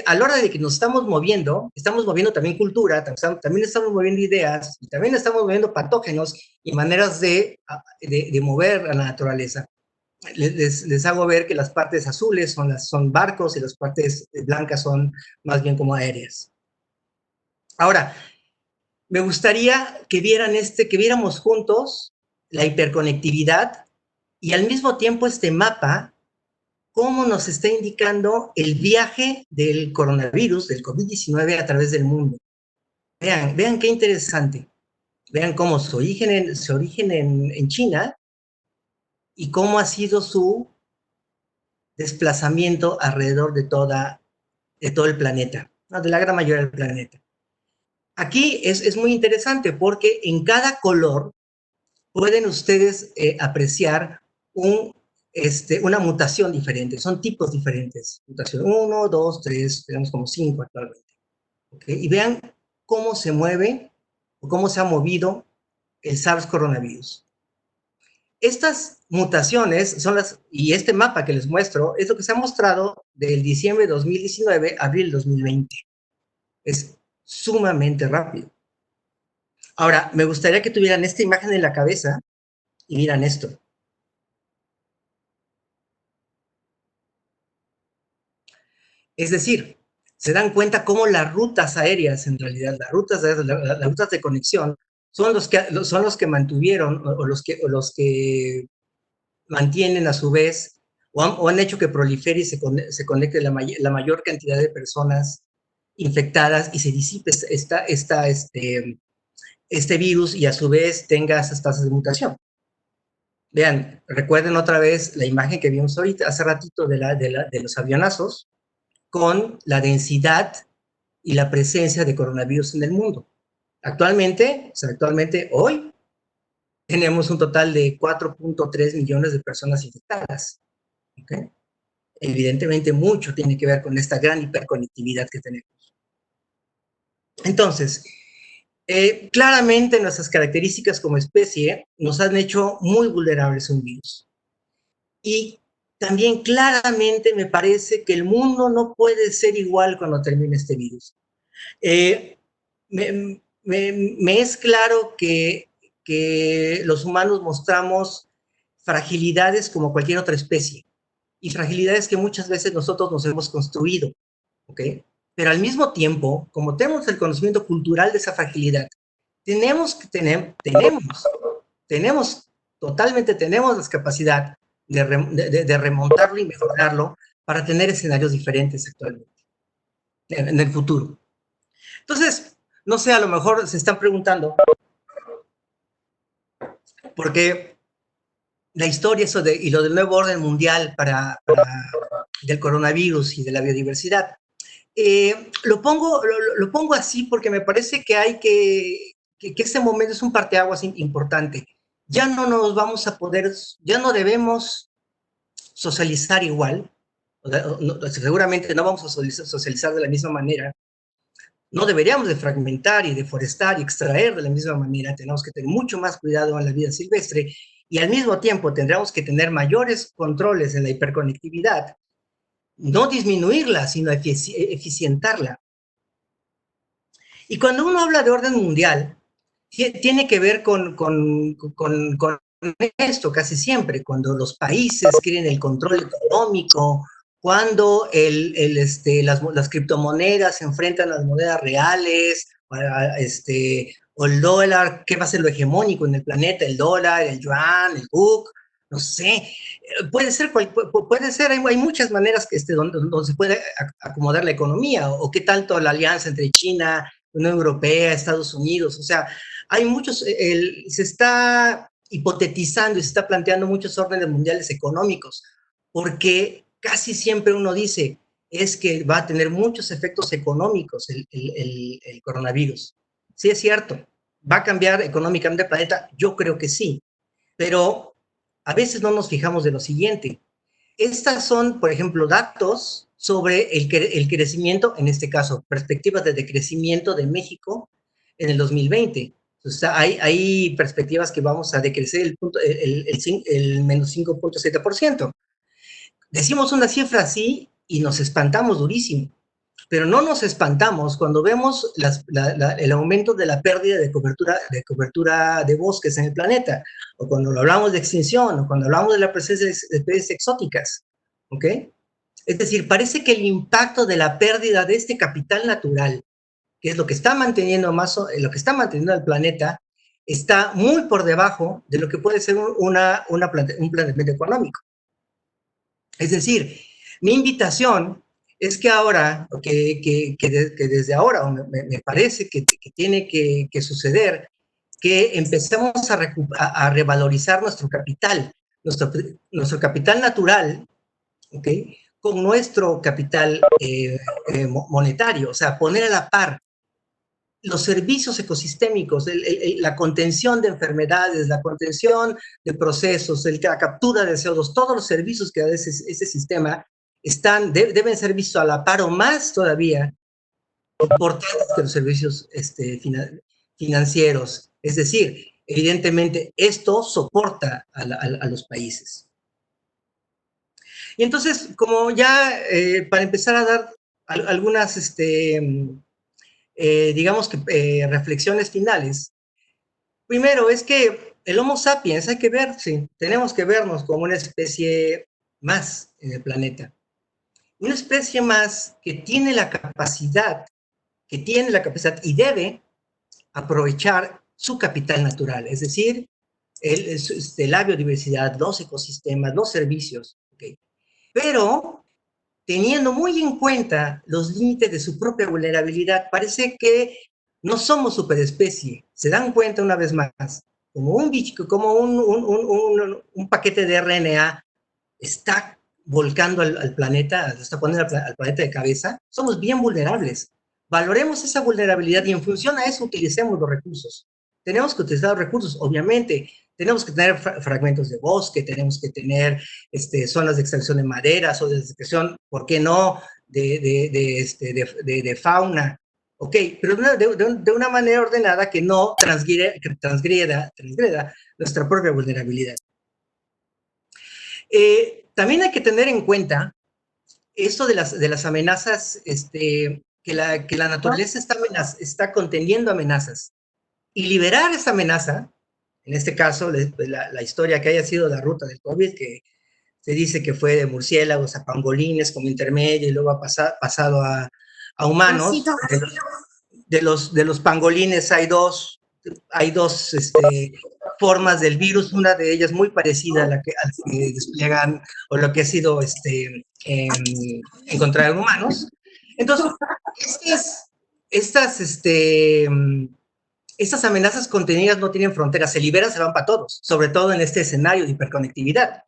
C: a la hora de que nos estamos moviendo también cultura, también estamos moviendo ideas, y también estamos moviendo patógenos y maneras de mover a la naturaleza. Les hago ver que las partes azules son barcos y las partes blancas son más bien como aéreas. Ahora, me gustaría que viéramos juntos la hiperconectividad y al mismo tiempo este mapa, cómo nos está indicando el viaje del coronavirus, del COVID-19 a través del mundo. Vean qué interesante. Vean cómo su origen en China y cómo ha sido su desplazamiento alrededor de todo el planeta, de la gran mayoría del planeta. Aquí es muy interesante porque en cada color pueden ustedes apreciar una mutación diferente, son tipos diferentes. Mutación 1, 2, 3, tenemos como 5 actualmente. ¿Okay? Y vean cómo se mueve o cómo se ha movido el SARS coronavirus. Estas mutaciones y este mapa que les muestro es lo que se ha mostrado del diciembre de 2019 a abril de 2020. Es sumamente rápido. Ahora, me gustaría que tuvieran esta imagen en la cabeza y miran esto. Es decir, se dan cuenta cómo las rutas aéreas, en realidad, las rutas de conexión, son los que mantuvieron o los que mantienen a su vez o han hecho que prolifere y se conecte la mayor cantidad de personas infectadas y se disipe este virus y a su vez tenga esas tasas de mutación. Vean, recuerden otra vez la imagen que vimos ahorita, hace ratito de los avionazos, con la densidad y la presencia de coronavirus en el mundo. Actualmente hoy, tenemos un total de 4.3 millones de personas infectadas. ¿Okay? Evidentemente, mucho tiene que ver con esta gran hiperconectividad que tenemos. Entonces, claramente nuestras características como especie nos han hecho muy vulnerables a un virus. Y también claramente me parece que el mundo no puede ser igual cuando termine este virus. Me es claro que los humanos mostramos fragilidades como cualquier otra especie y fragilidades que muchas veces nosotros nos hemos construido, ¿ok? pero al mismo tiempo, como tenemos el conocimiento cultural de esa fragilidad, totalmente tenemos la capacidad de remontarlo y mejorarlo para tener escenarios diferentes actualmente, en el futuro. Entonces, no sé, a lo mejor se están preguntando, ¿por qué la historia y lo del nuevo orden mundial del coronavirus y de la biodiversidad? Lo pongo así porque me parece que hay que este momento es un parteaguas importante. Ya no nos vamos a poder, ya no debemos socializar igual, seguramente no vamos a socializar de la misma manera, no deberíamos de fragmentar y deforestar y extraer de la misma manera, tenemos que tener mucho más cuidado en la vida silvestre y al mismo tiempo tendremos que tener mayores controles en la hiperconectividad, no disminuirla, sino eficientarla. Y cuando uno habla de orden mundial, tiene que ver con esto casi siempre, cuando los países quieren el control económico, cuando las criptomonedas se enfrentan a las monedas reales, o el dólar, ¿qué va a ser lo hegemónico en el planeta? El dólar, el yuan, el BUC, no sé, puede ser, hay muchas maneras donde se puede acomodar la economía, o qué tanto la alianza entre China, Unión Europea, Estados Unidos, o sea, hay muchos, se está hipotetizando y se está planteando muchos órdenes mundiales económicos, porque casi siempre uno dice, es que va a tener muchos efectos económicos el coronavirus. Sí, es cierto, ¿va a cambiar económicamente el planeta? Yo creo que sí, pero a veces no nos fijamos de lo siguiente. Estas son, por ejemplo, datos sobre el crecimiento, en este caso, perspectivas de decrecimiento de México en el 2020. O sea, hay perspectivas que vamos a decrecer el menos 5.7%. Decimos una cifra así y nos espantamos durísimo, pero no nos espantamos cuando vemos el aumento de la pérdida de cobertura de bosques en el planeta, o cuando hablamos de extinción, o cuando hablamos de la presencia de especies exóticas, ¿ok? Es decir, parece que el impacto de la pérdida de este capital natural, que es lo que está manteniendo al planeta, está muy por debajo de lo que puede ser un planteamiento económico. Es decir, mi invitación es que ahora, que desde ahora, me parece que tiene que suceder, que empecemos a revalorizar nuestro capital natural, ¿ok? Con nuestro capital monetario, o sea, poner a la par los servicios ecosistémicos, la contención de enfermedades, la contención de procesos, la captura de CO2, todos los servicios que da ese sistema deben ser vistos a la par o más todavía importantes que los servicios financieros. Es decir, evidentemente esto soporta a los países. Y entonces, como ya para empezar a dar algunas digamos que reflexiones finales. Primero es que el Homo sapiens tenemos que vernos como una especie más en el planeta. Una especie más que tiene la capacidad y debe aprovechar su capital natural, es decir, la biodiversidad, los ecosistemas, los servicios. ¿Okay? Pero teniendo muy en cuenta los límites de su propia vulnerabilidad, parece que no somos superespecie. Se dan cuenta una vez más, como un bicho, como un paquete de RNA está volcando al planeta, está poniendo al planeta de cabeza, somos bien vulnerables. Valoremos esa vulnerabilidad y en función a eso utilicemos los recursos. Tenemos que utilizar los recursos, obviamente. Tenemos que tener fragmentos de bosque, tenemos que tener zonas de extracción de maderas o de extracción, ¿por qué no?, de fauna. Ok, pero de una manera ordenada que no transgreda nuestra propia vulnerabilidad. También hay que tener en cuenta esto de las amenazas, que la naturaleza está conteniendo amenazas. Y liberar esa amenaza, en este caso, la historia que haya sido la ruta del COVID, que se dice que fue de murciélagos a pangolines como intermedio y luego ha pasado a a humanos. De los pangolines hay dos formas del virus, una de ellas muy parecida a la que despliegan o lo que ha sido encontrado en humanos. Entonces, estas amenazas contenidas no tienen fronteras, se liberan, se van para todos, sobre todo en este escenario de hiperconectividad.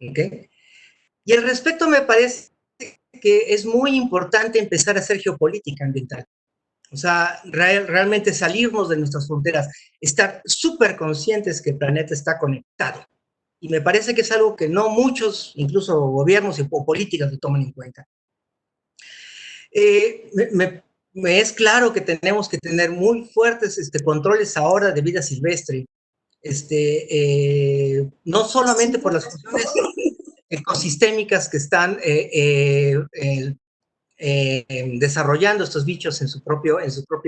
C: ¿Okay? Y al respecto me parece que es muy importante empezar a hacer geopolítica ambiental. O sea, realmente salirnos de nuestras fronteras, estar súper conscientes que el planeta está conectado. Y me parece que es algo que no muchos, incluso gobiernos o políticas, lo toman en cuenta. Me es claro que tenemos que tener muy fuertes controles ahora de vida silvestre, no solamente por las funciones ecosistémicas que están desarrollando estos bichos en su propio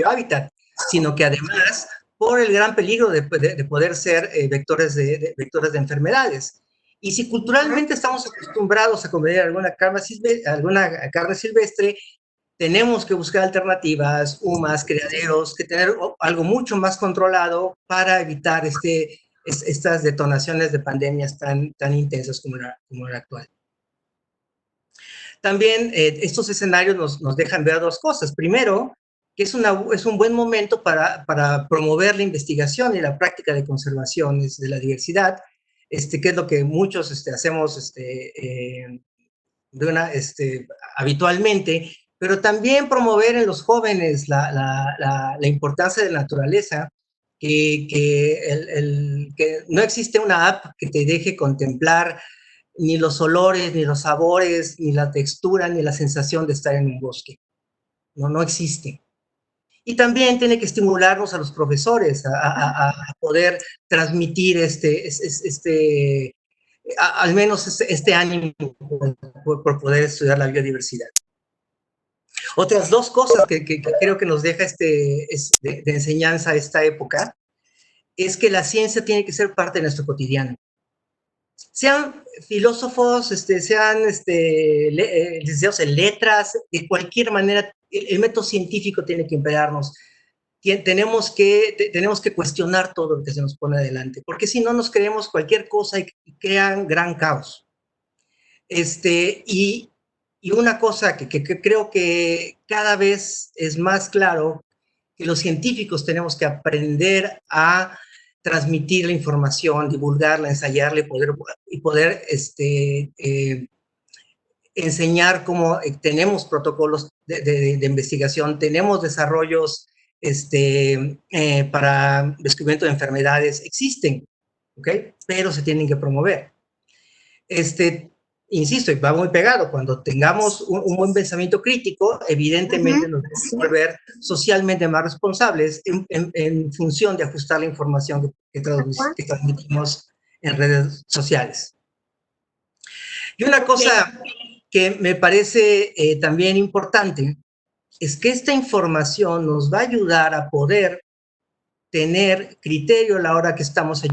C: hábitat, sino que además por el gran peligro de poder ser vectores de enfermedades. Y si culturalmente estamos acostumbrados a comer alguna carne silvestre, tenemos que buscar alternativas, humas, criaderos, que tener algo mucho más controlado para evitar estas detonaciones de pandemias tan intensas como la actual. También estos escenarios nos dejan ver dos cosas. Primero, que es un buen momento para promover la investigación y la práctica de conservación de la diversidad, que es lo que muchos hacemos habitualmente, pero también promover en los jóvenes la importancia de la naturaleza, que no existe una app que te deje contemplar ni los olores, ni los sabores, ni la textura, ni la sensación de estar en un bosque. No existe. Y también tiene que estimularnos a los profesores a poder transmitir al menos este ánimo por poder estudiar la biodiversidad. Otras dos cosas que creo que nos deja de enseñanza esta época es que la ciencia tiene que ser parte de nuestro cotidiano. Sean filósofos, sean licenciados en letras, de cualquier manera, el método científico tiene que imperarnos. Tenemos que cuestionar todo lo que se nos pone adelante, porque si no nos creemos cualquier cosa y crean gran caos. Y una cosa que creo que cada vez es más claro, que los científicos tenemos que aprender a transmitir la información, divulgarla, ensayarla y poder enseñar cómo tenemos protocolos de investigación, tenemos desarrollos para descubrimiento de enfermedades, existen, ¿ok? Pero se tienen que promover. Insisto, y va muy pegado, cuando tengamos un buen pensamiento crítico, evidentemente nos debemos volver socialmente más responsables en función de ajustar la información que transmitimos en redes sociales. Y una cosa que me parece también importante es que esta información nos va a ayudar a poder tener criterio a la hora que estamos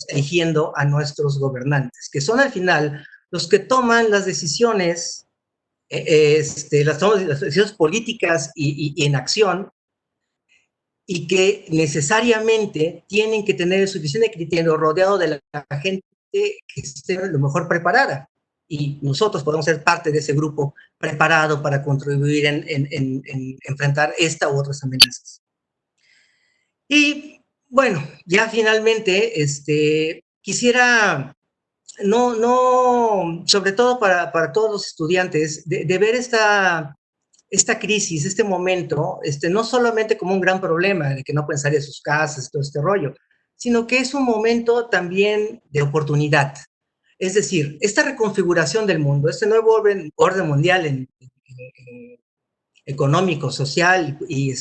C: eligiendo a nuestros gobernantes, que son al final los que toman las decisiones, las decisiones políticas y en acción, y que necesariamente tienen que tener el suficiente criterio rodeado de la gente que esté lo mejor preparada. Y nosotros podemos ser parte de ese grupo preparado para contribuir en enfrentar esta u otras amenazas. Y bueno, ya finalmente quisiera sobre todo para todos los estudiantes, de ver esta crisis, este momento, no solamente como un gran problema de que no pueden salir de sus casas, todo este rollo, sino que es un momento también de oportunidad. Es decir, esta reconfiguración del mundo, este nuevo orden mundial económico, social y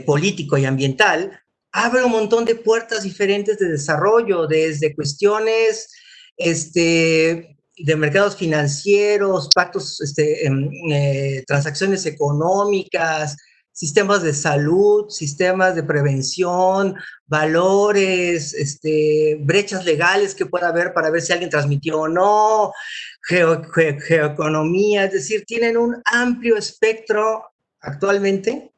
C: político y ambiental, abre un montón de puertas diferentes de desarrollo, desde cuestiones de mercados financieros, pactos, transacciones económicas, sistemas de salud, sistemas de prevención, valores, brechas legales que pueda haber para ver si alguien transmitió o no, geoeconomía, es decir, tienen un amplio espectro actualmente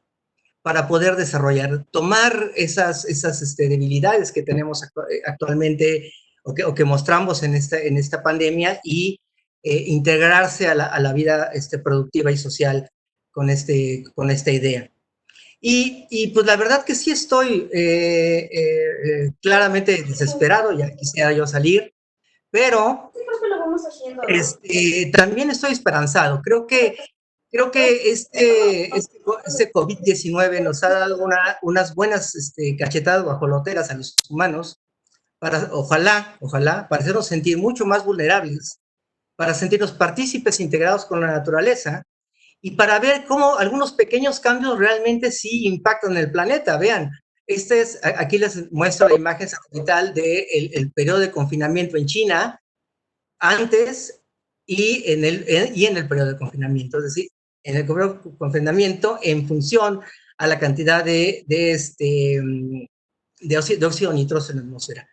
C: para poder desarrollar, tomar esas debilidades que tenemos actualmente o que mostramos en esta pandemia y integrarse a la vida productiva y social con esta idea. Y pues la verdad que sí estoy claramente desesperado, ya quisiera yo salir, pero también estoy esperanzado. Creo que este COVID-19 nos ha dado unas buenas cachetadas guajoloteras a los humanos, ojalá, para hacernos sentir mucho más vulnerables, para sentirnos partícipes integrados con la naturaleza, y para ver cómo algunos pequeños cambios realmente sí impactan el planeta. Vean, aquí les muestro la imagen satelital del periodo de confinamiento en China, antes y en el periodo de confinamiento, es decir, en el periodo de confinamiento en función a la cantidad de óxido nitroso en la atmósfera.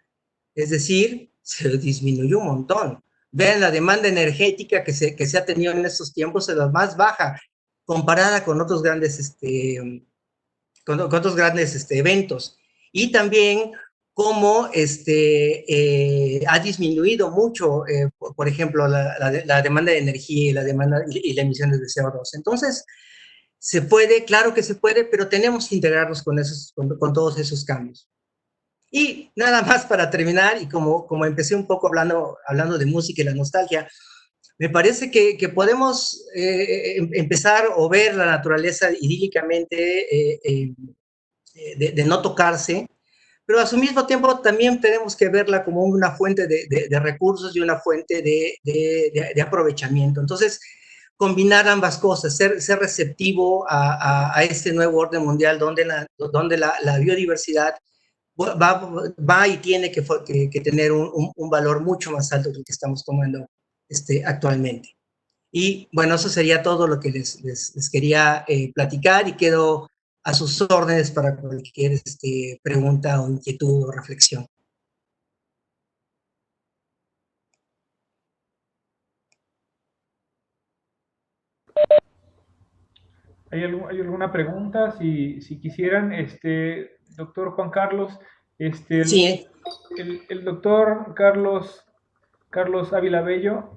C: Es decir, se disminuyó un montón. Vean la demanda energética que se ha tenido en estos tiempos, es la más baja comparada con otros grandes, con otros grandes eventos. Y también cómo ha disminuido mucho, por ejemplo, la demanda de energía y la emisión de CO2. Entonces, se puede, claro que se puede, pero tenemos que integrarnos con todos esos cambios. Y nada más para terminar, y como empecé un poco hablando de música y la nostalgia, me parece que podemos empezar o ver la naturaleza idílicamente de no tocarse, pero a su mismo tiempo también tenemos que verla como una fuente de recursos y una fuente de aprovechamiento. Entonces, combinar ambas cosas, ser receptivo a este nuevo orden mundial donde la biodiversidad va y tiene que tener un valor mucho más alto del que estamos tomando actualmente. Y bueno, eso sería todo lo que les quería platicar, y quedo a sus órdenes para cualquier pregunta o inquietud o reflexión.
A: ¿Hay alguna pregunta? Si quisieran, doctor Juan Carlos,
C: Sí.
A: el doctor Carlos Ávila Bello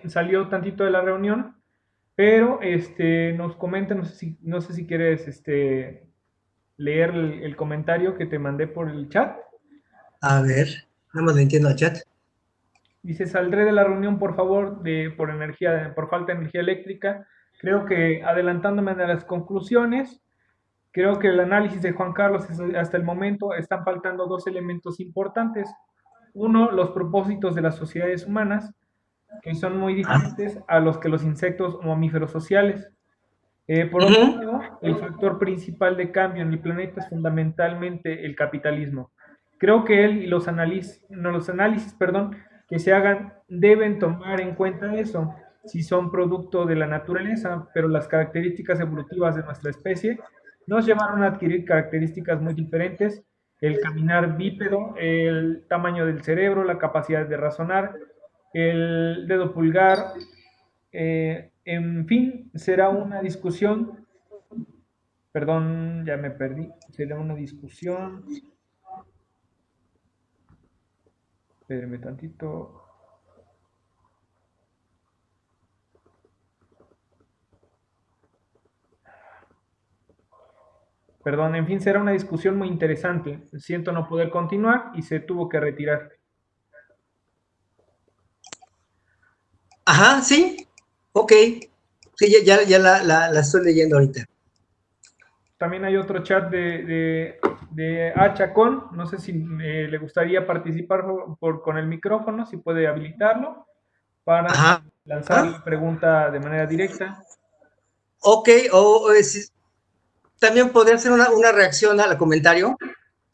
A: salió tantito de la reunión, pero nos comenta, no sé si quieres leer el comentario que te mandé por el chat.
C: A ver, nada más le entiendo al chat.
A: Dice, saldré de la reunión por favor por falta de energía eléctrica. Creo que adelantándome a las conclusiones, creo que el análisis de Juan Carlos hasta el momento están faltando dos elementos importantes. Uno, los propósitos de las sociedades humanas, que son muy diferentes a los que los insectos o mamíferos sociales. Por otro lado, el factor principal de cambio en el planeta es fundamentalmente el capitalismo. Creo que él y los análisis que se hagan deben tomar en cuenta eso, si son producto de la naturaleza, pero las características evolutivas de nuestra especie nos llevaron a adquirir características muy diferentes: el caminar bípedo, el tamaño del cerebro, la capacidad de razonar, el dedo pulgar, en fin, será una discusión, perdón, ya me perdí, será una discusión, espérenme tantito. Perdón, en fin, será una discusión muy interesante. Siento no poder continuar y se tuvo que retirar.
C: Ajá, sí, ok. Sí, ya la estoy leyendo ahorita.
A: También hay otro chat de Chacón. No sé si le gustaría participar con el micrófono, si puede habilitarlo para lanzar la pregunta de manera directa.
C: Ok, también podría ser una reacción al comentario.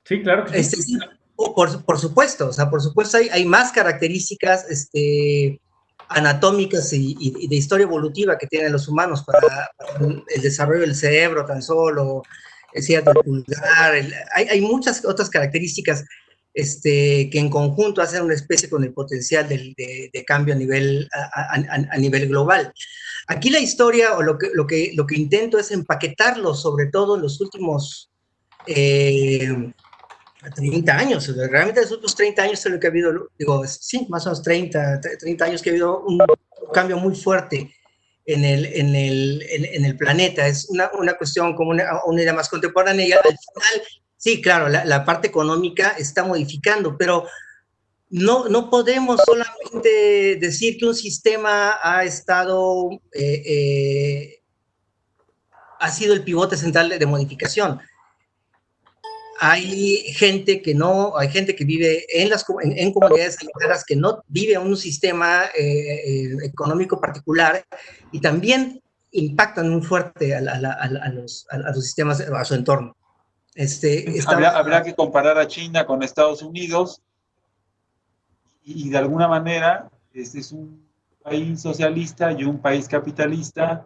A: Sí, claro que sí.
C: Por supuesto, o sea, por supuesto hay más características anatómicas y de historia evolutiva que tienen los humanos para el desarrollo del cerebro tan solo, el del pulgar, hay muchas otras características que en conjunto hacen una especie con el potencial de cambio a nivel global. Aquí la historia, o lo que intento es empaquetarlo, sobre todo en los últimos 30 años, realmente en los últimos 30 años es lo que ha habido, digo, sí, más o menos 30 años que ha habido un cambio muy fuerte en el planeta. Es una cuestión como una idea más contemporánea, y al final, sí, claro, la parte económica está modificando, pero no podemos solamente decir que un sistema ha sido el pivote central de modificación. Hay gente que vive en comunidades alejadas, que no vive en un sistema económico particular, y también impactan muy fuerte a los sistemas, a su entorno.
B: Habrá que comparar a China con Estados Unidos, y de alguna manera este es un país socialista y un país capitalista.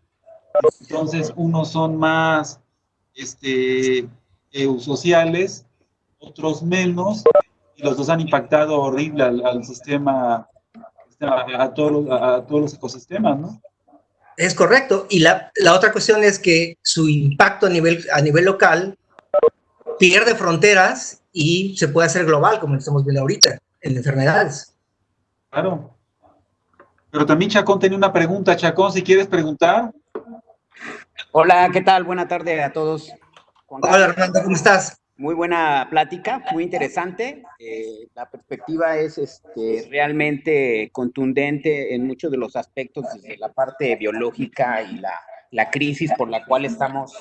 B: Entonces unos son más eusociales, otros menos, y los dos han impactado horrible al sistema, a todos los ecosistemas, ¿no?
C: Es correcto. Y la otra cuestión es que su impacto a nivel local pierde fronteras y se puede hacer global, como lo estamos viendo ahorita, en enfermedades.
B: Claro. Pero también Chacón tenía una pregunta. Chacón, si quieres preguntar.
E: Hola, ¿qué tal? Buena tarde a todos.
C: Hola, Armando, ¿cómo estás?
E: Muy buena plática, muy interesante. La perspectiva es realmente contundente en muchos de los aspectos, desde la parte biológica y la crisis por la cual estamos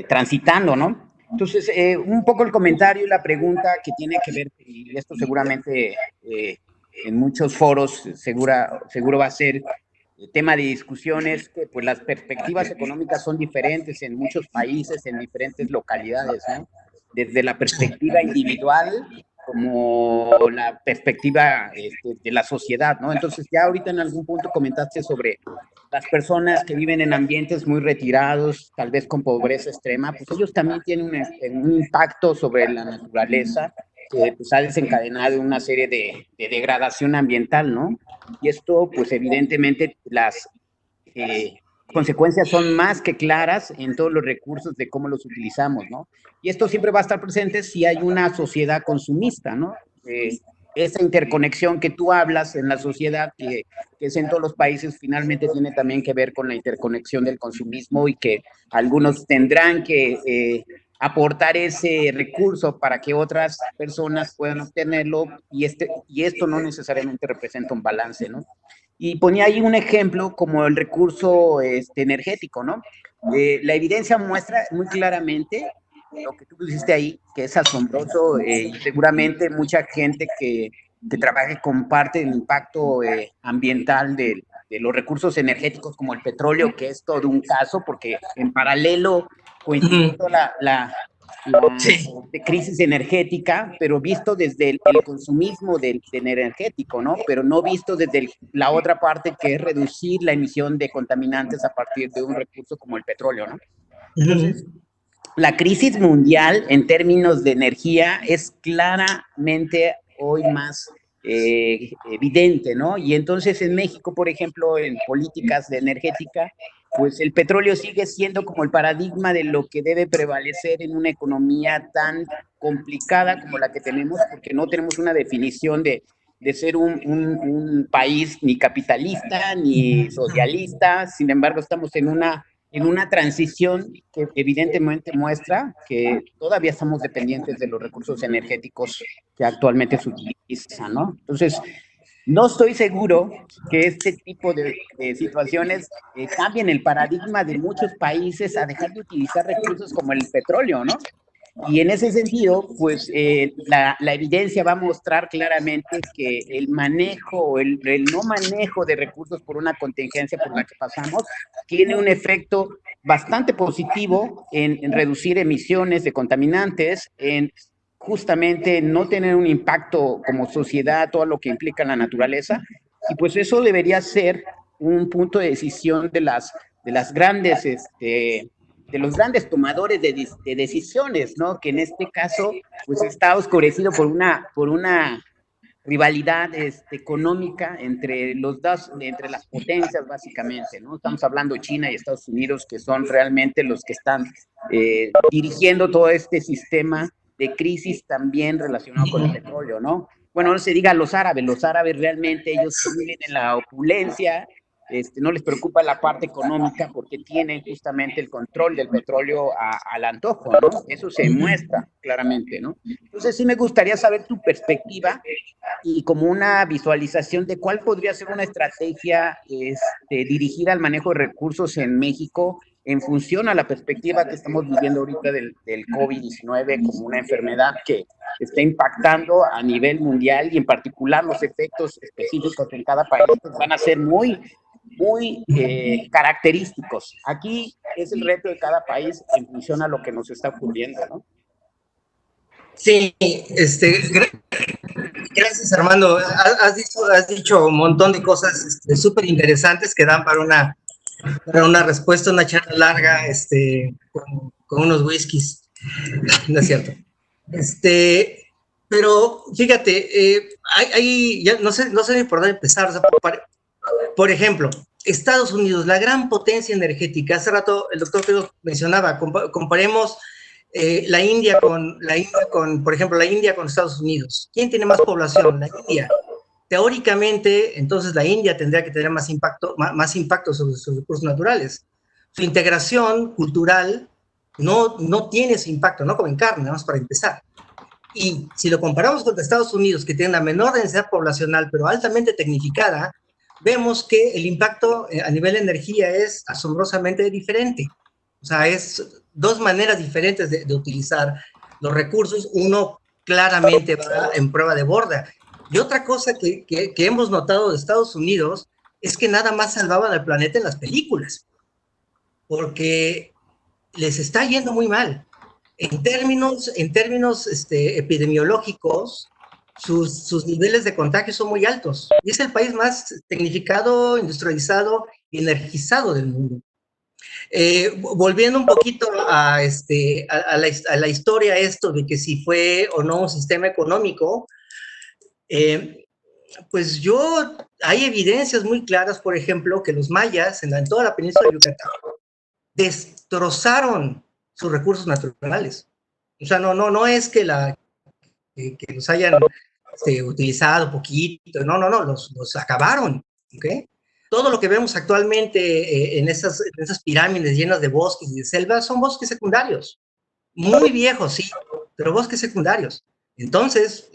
E: transitando, ¿no? Entonces, un poco el comentario y la pregunta que tiene que ver, y esto seguramente en muchos foros seguro va a ser tema de discusiones, que pues las perspectivas económicas son diferentes en muchos países, en diferentes localidades, ¿no? Desde la perspectiva individual como la perspectiva de la sociedad, ¿no? Entonces ya ahorita en algún punto comentaste sobre las personas que viven en ambientes muy retirados, tal vez con pobreza extrema, pues ellos también tienen un impacto sobre la naturaleza que pues ha desencadenado una serie de degradación ambiental, ¿no? Y esto, pues evidentemente las consecuencias son más que claras en todos los recursos de cómo los utilizamos, ¿no? Y esto siempre va a estar presente si hay una sociedad consumista, ¿no? Esa interconexión que tú hablas en la sociedad, que es en todos los países, finalmente tiene también que ver con la interconexión del consumismo, y que algunos tendrán que aportar ese recurso para que otras personas puedan obtenerlo, y esto no necesariamente representa un balance, ¿no? Y ponía ahí un ejemplo como el recurso energético, ¿no? La evidencia muestra muy claramente lo que tú pusiste ahí, que es asombroso, y seguramente mucha gente que trabaje comparte el impacto ambiental de los recursos energéticos como el petróleo, que es todo un caso, porque en paralelo coincide la crisis energética, pero visto desde el consumismo del energético, ¿no? Pero no visto desde la otra parte, que es reducir la emisión de contaminantes a partir de un recurso como el petróleo, ¿no? Entonces, la crisis mundial en términos de energía es claramente hoy más evidente, ¿no? Y entonces en México, por ejemplo, en políticas de energética, pues el petróleo sigue siendo como el paradigma de lo que debe prevalecer en una economía tan complicada como la que tenemos, porque no tenemos una definición de ser un país ni capitalista ni socialista. Sin embargo, estamos en una transición que evidentemente muestra que todavía estamos dependientes de los recursos energéticos que actualmente se utilizan, ¿no? Entonces, no estoy seguro que este tipo de situaciones cambien el paradigma de muchos países a dejar de utilizar recursos como el petróleo, ¿no? Y en ese sentido, pues la evidencia va a mostrar claramente que el manejo, el no manejo de recursos por una contingencia por la que pasamos, tiene un efecto bastante positivo en reducir emisiones de contaminantes, en justamente no tener un impacto como sociedad, todo lo que implica la naturaleza, y pues eso debería ser un punto de decisión de las grandes, de los grandes tomadores de decisiones, ¿no? Que en este caso, pues está oscurecido por una rivalidad económica entre entre las potencias, básicamente, ¿no? Estamos hablando de China y Estados Unidos, que son realmente los que están dirigiendo todo este sistema de crisis también relacionado con el petróleo, ¿no? Bueno, no se diga los árabes realmente ellos viven en la opulencia, no les preocupa la parte económica porque tienen justamente el control del petróleo al antojo, ¿no? Eso se muestra claramente, ¿no? Entonces sí me gustaría saber tu perspectiva y como una visualización de cuál podría ser una estrategia dirigida al manejo de recursos en México en función a la perspectiva que estamos viviendo ahorita del COVID-19 como una enfermedad que está impactando a nivel mundial y en particular los efectos específicos en cada país van a ser muy característicos. Aquí es el reto de cada país en función a lo que nos está ocurriendo, ¿no?
C: Sí, gracias Armando. Has dicho un montón de cosas súper interesantes que dan para una respuesta, una charla larga con unos whiskies. No es cierto. Pero fíjate, ya no sé ni por dónde empezar. O sea, por ejemplo, Estados Unidos, la gran potencia energética. Hace rato el doctor Pedro mencionaba, comparemos la India con, por ejemplo, la India con Estados Unidos. ¿Quién tiene más población? La India. Teóricamente, entonces la India tendría que tener más impacto sobre sus recursos naturales. Su integración cultural no tiene ese impacto, no comen carne, vamos para empezar. Y si lo comparamos con Estados Unidos, que tiene una menor densidad poblacional, pero altamente tecnificada, vemos que el impacto a nivel de energía es asombrosamente diferente. O sea, es dos maneras diferentes de utilizar los recursos. Uno claramente va en prueba de borda. Y otra cosa que hemos notado de Estados Unidos es que nada más salvaban al planeta en las películas, porque les está yendo muy mal. En términos epidemiológicos, sus niveles de contagio son muy altos. Y es el país más tecnificado, industrializado y energizado del mundo. Volviendo un poquito a la historia de que si fue o no un sistema económico, pues hay evidencias muy claras, por ejemplo, que los mayas en toda la península de Yucatán destrozaron sus recursos naturales. O sea, no es que los hayan utilizado poquito, no, los acabaron, ¿ok? Todo lo que vemos actualmente en esas pirámides llenas de bosques y de selvas son bosques secundarios, muy viejos, sí, pero bosques secundarios. Entonces,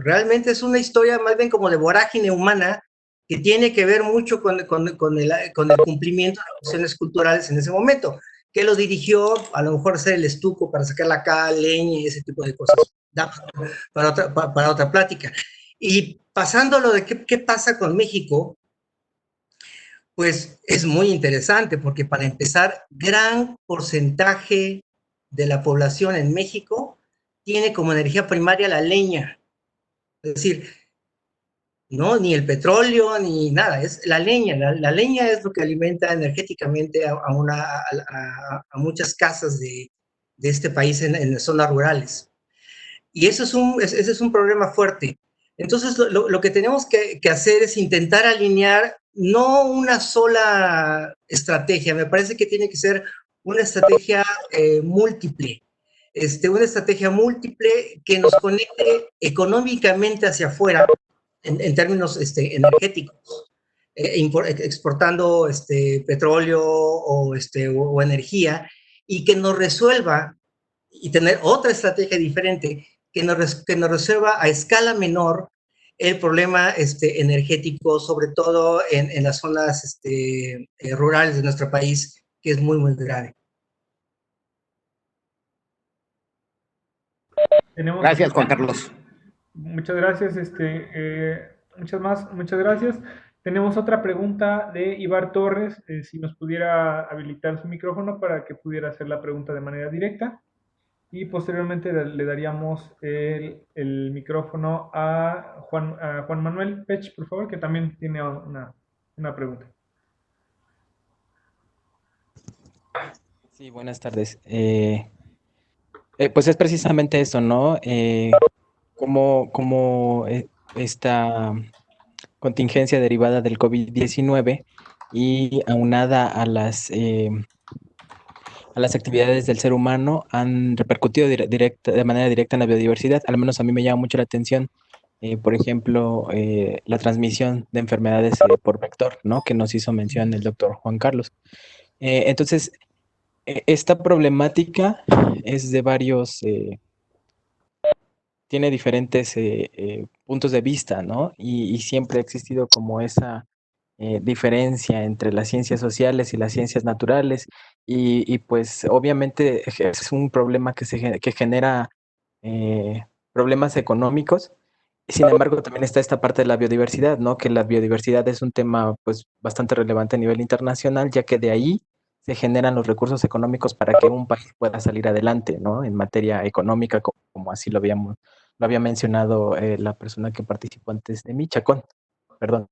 C: realmente es una historia más bien como de vorágine humana que tiene que ver mucho con el cumplimiento de las cuestiones culturales en ese momento, que lo dirigió a lo mejor a hacer el estuco para sacar la cal, leña y ese tipo de cosas. Da para otra plática. Y pasando lo de qué pasa con México, pues es muy interesante porque para empezar, gran porcentaje de la población en México tiene como energía primaria la leña. Es decir, no, ni el petróleo ni nada, es la leña. La leña es lo que alimenta energéticamente a muchas casas de este país en las zonas rurales. Y ese es un problema fuerte. Entonces, lo que tenemos que hacer es intentar alinear no una sola estrategia, me parece que tiene que ser una estrategia múltiple, una estrategia múltiple que nos conecte económicamente hacia afuera en términos energéticos, exportando petróleo o energía, y que nos resuelva, y tener otra estrategia diferente que nos resuelva a escala menor el problema energético, sobre todo en las zonas rurales de nuestro país, que es muy, muy grave.
E: Gracias, Juan Carlos.
A: Muchas gracias, muchas gracias. Tenemos otra pregunta de Ibar Torres, si nos pudiera habilitar su micrófono para que pudiera hacer la pregunta de manera directa. y posteriormente le daríamos el micrófono a Juan Manuel Pech, por favor, que también tiene una pregunta.
F: Sí, buenas tardes. Pues es precisamente eso, ¿no? Cómo esta contingencia derivada del COVID-19 y aunada a las actividades del ser humano han repercutido de manera directa en la biodiversidad. Al menos a mí me llama mucho la atención, por ejemplo, la transmisión de enfermedades por vector, ¿no? Que nos hizo mención el doctor Juan Carlos. Entonces, esta problemática es de varios, tiene diferentes puntos de vista, ¿no? Y siempre ha existido como esa diferencia entre las ciencias sociales y las ciencias naturales. Pues obviamente es un problema que genera problemas económicos. Sin embargo, también está esta parte de la biodiversidad, ¿no? Que la biodiversidad es un tema pues bastante relevante a nivel internacional, ya que de ahí se generan los recursos económicos para que un país pueda salir adelante, ¿no? En materia económica, como así lo había mencionado la persona que participó antes de mí, Chacón, perdón.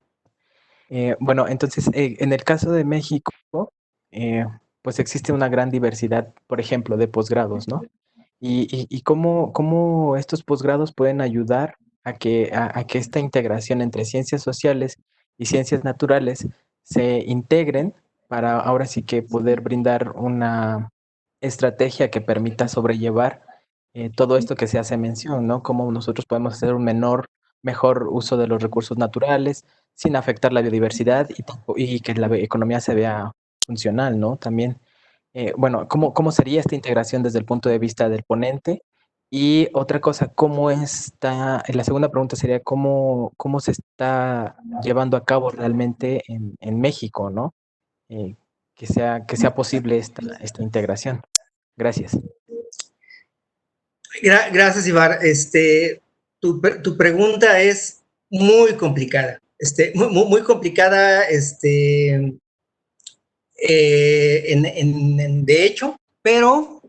F: Bueno, entonces, en el caso de México, eh, pues existe una gran diversidad, por ejemplo, de posgrados, ¿no? Y cómo estos posgrados pueden ayudar a que esta integración entre ciencias sociales y ciencias naturales se integren para ahora sí que poder brindar una estrategia que permita sobrellevar todo esto que se hace mención, ¿no? Cómo nosotros podemos hacer un mejor uso de los recursos naturales sin afectar la biodiversidad y que la economía se vea funcional, ¿no? También, bueno, ¿cómo sería esta integración desde el punto de vista del ponente? Y otra cosa, la segunda pregunta sería, ¿cómo se está llevando a cabo realmente en México, ¿no? Eh, que sea posible esta integración. Gracias.
C: Gracias, Ibar. Tu pregunta es muy complicada, muy complicada, de hecho, pero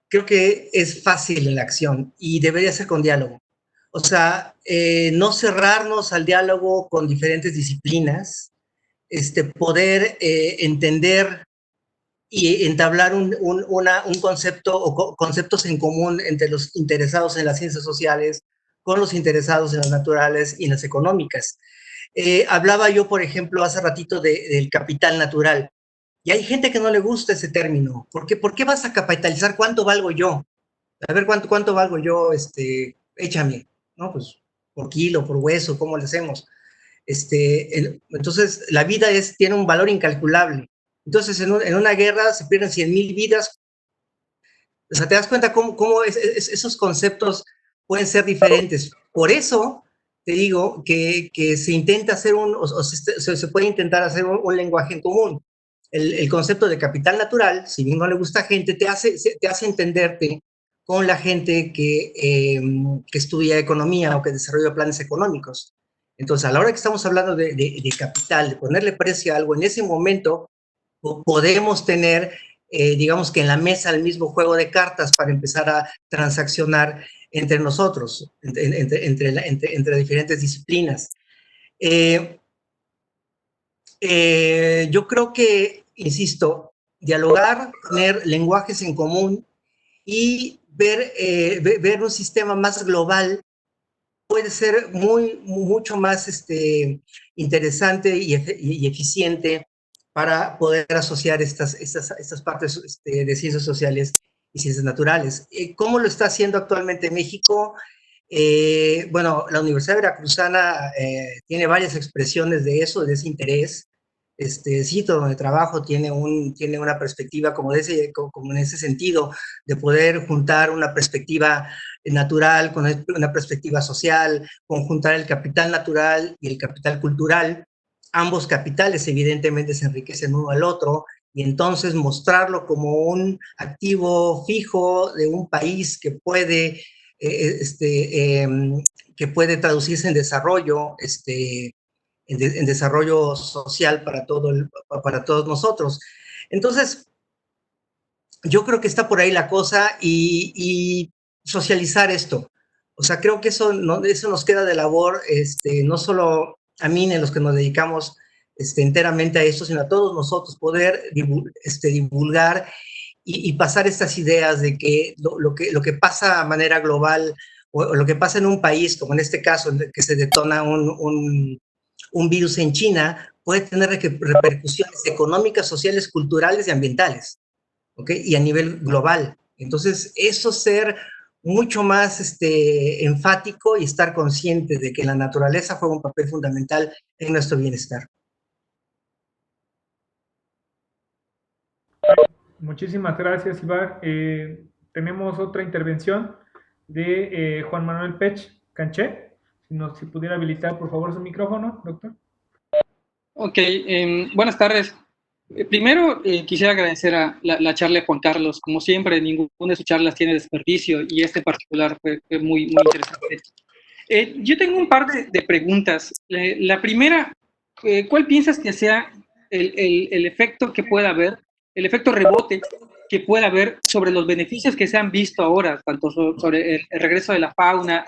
C: creo que es fácil en la acción y debería ser con diálogo. O sea, no cerrarnos al diálogo con diferentes disciplinas, poder entender y entablar un concepto o conceptos en común entre los interesados en las ciencias sociales con los interesados en las naturales y en las económicas. Hablaba yo, por ejemplo, hace ratito del capital natural. Y hay gente que no le gusta ese término. ¿Por qué vas a capitalizar cuánto valgo yo? A ver, ¿cuánto valgo yo? Échame, ¿no? Pues por kilo, por hueso, ¿cómo le hacemos? Entonces, la vida tiene un valor incalculable. Entonces, en una guerra se pierden 100,000 vidas. O sea, te das cuenta cómo esos conceptos pueden ser diferentes. Por eso te digo que se intenta hacer se puede intentar hacer un lenguaje en común. El concepto de capital natural, si bien no le gusta a gente, te hace entenderte con la gente que estudia economía o que desarrolla planes económicos. Entonces, a la hora que estamos hablando de capital, de ponerle precio a algo, en ese momento podemos tener, digamos que en la mesa, el mismo juego de cartas para empezar a transaccionar entre nosotros, entre diferentes disciplinas. Yo creo que, insisto, dialogar, tener lenguajes en común y ver un sistema más global puede ser mucho más interesante y eficiente para poder asociar estas partes de ciencias sociales y ciencias naturales. ¿Cómo lo está haciendo actualmente México? Bueno, la Universidad Veracruzana tiene varias expresiones de eso, de ese interés. Sitio donde trabajo tiene una perspectiva como en ese sentido, de poder juntar una perspectiva natural con una perspectiva social, conjuntar el capital natural y el capital cultural. Ambos capitales evidentemente se enriquecen uno al otro y entonces mostrarlo como un activo fijo de un país que puede traducirse en desarrollo, en desarrollo social para todos nosotros. Entonces, yo creo que está por ahí la cosa y socializar esto. O sea, creo que eso nos queda de labor, no solo a mí, ni a los que nos dedicamos enteramente a esto, sino a todos nosotros, poder divulgar y pasar estas ideas de que lo que pasa a manera global o lo que pasa en un país, como en este caso, en el que se detona un virus en China, puede tener repercusiones económicas, sociales, culturales y ambientales. ¿Okay? Y a nivel global. Entonces, eso ser mucho más enfático y estar consciente de que la naturaleza juega un papel fundamental en nuestro bienestar.
A: Muchísimas gracias, Ibar. Tenemos otra intervención de Juan Manuel Pech Canché. Si pudiera habilitar, por favor, su micrófono, doctor.
G: Ok, buenas tardes. Primero, quisiera agradecer a la charla de Juan Carlos. Como siempre, ninguna de sus charlas tiene desperdicio y este en particular fue muy, muy interesante. Yo tengo un par de preguntas. La primera, ¿cuál piensas que sea el efecto que pueda haber, el efecto rebote que pueda haber sobre los beneficios que se han visto ahora, tanto sobre el regreso de la fauna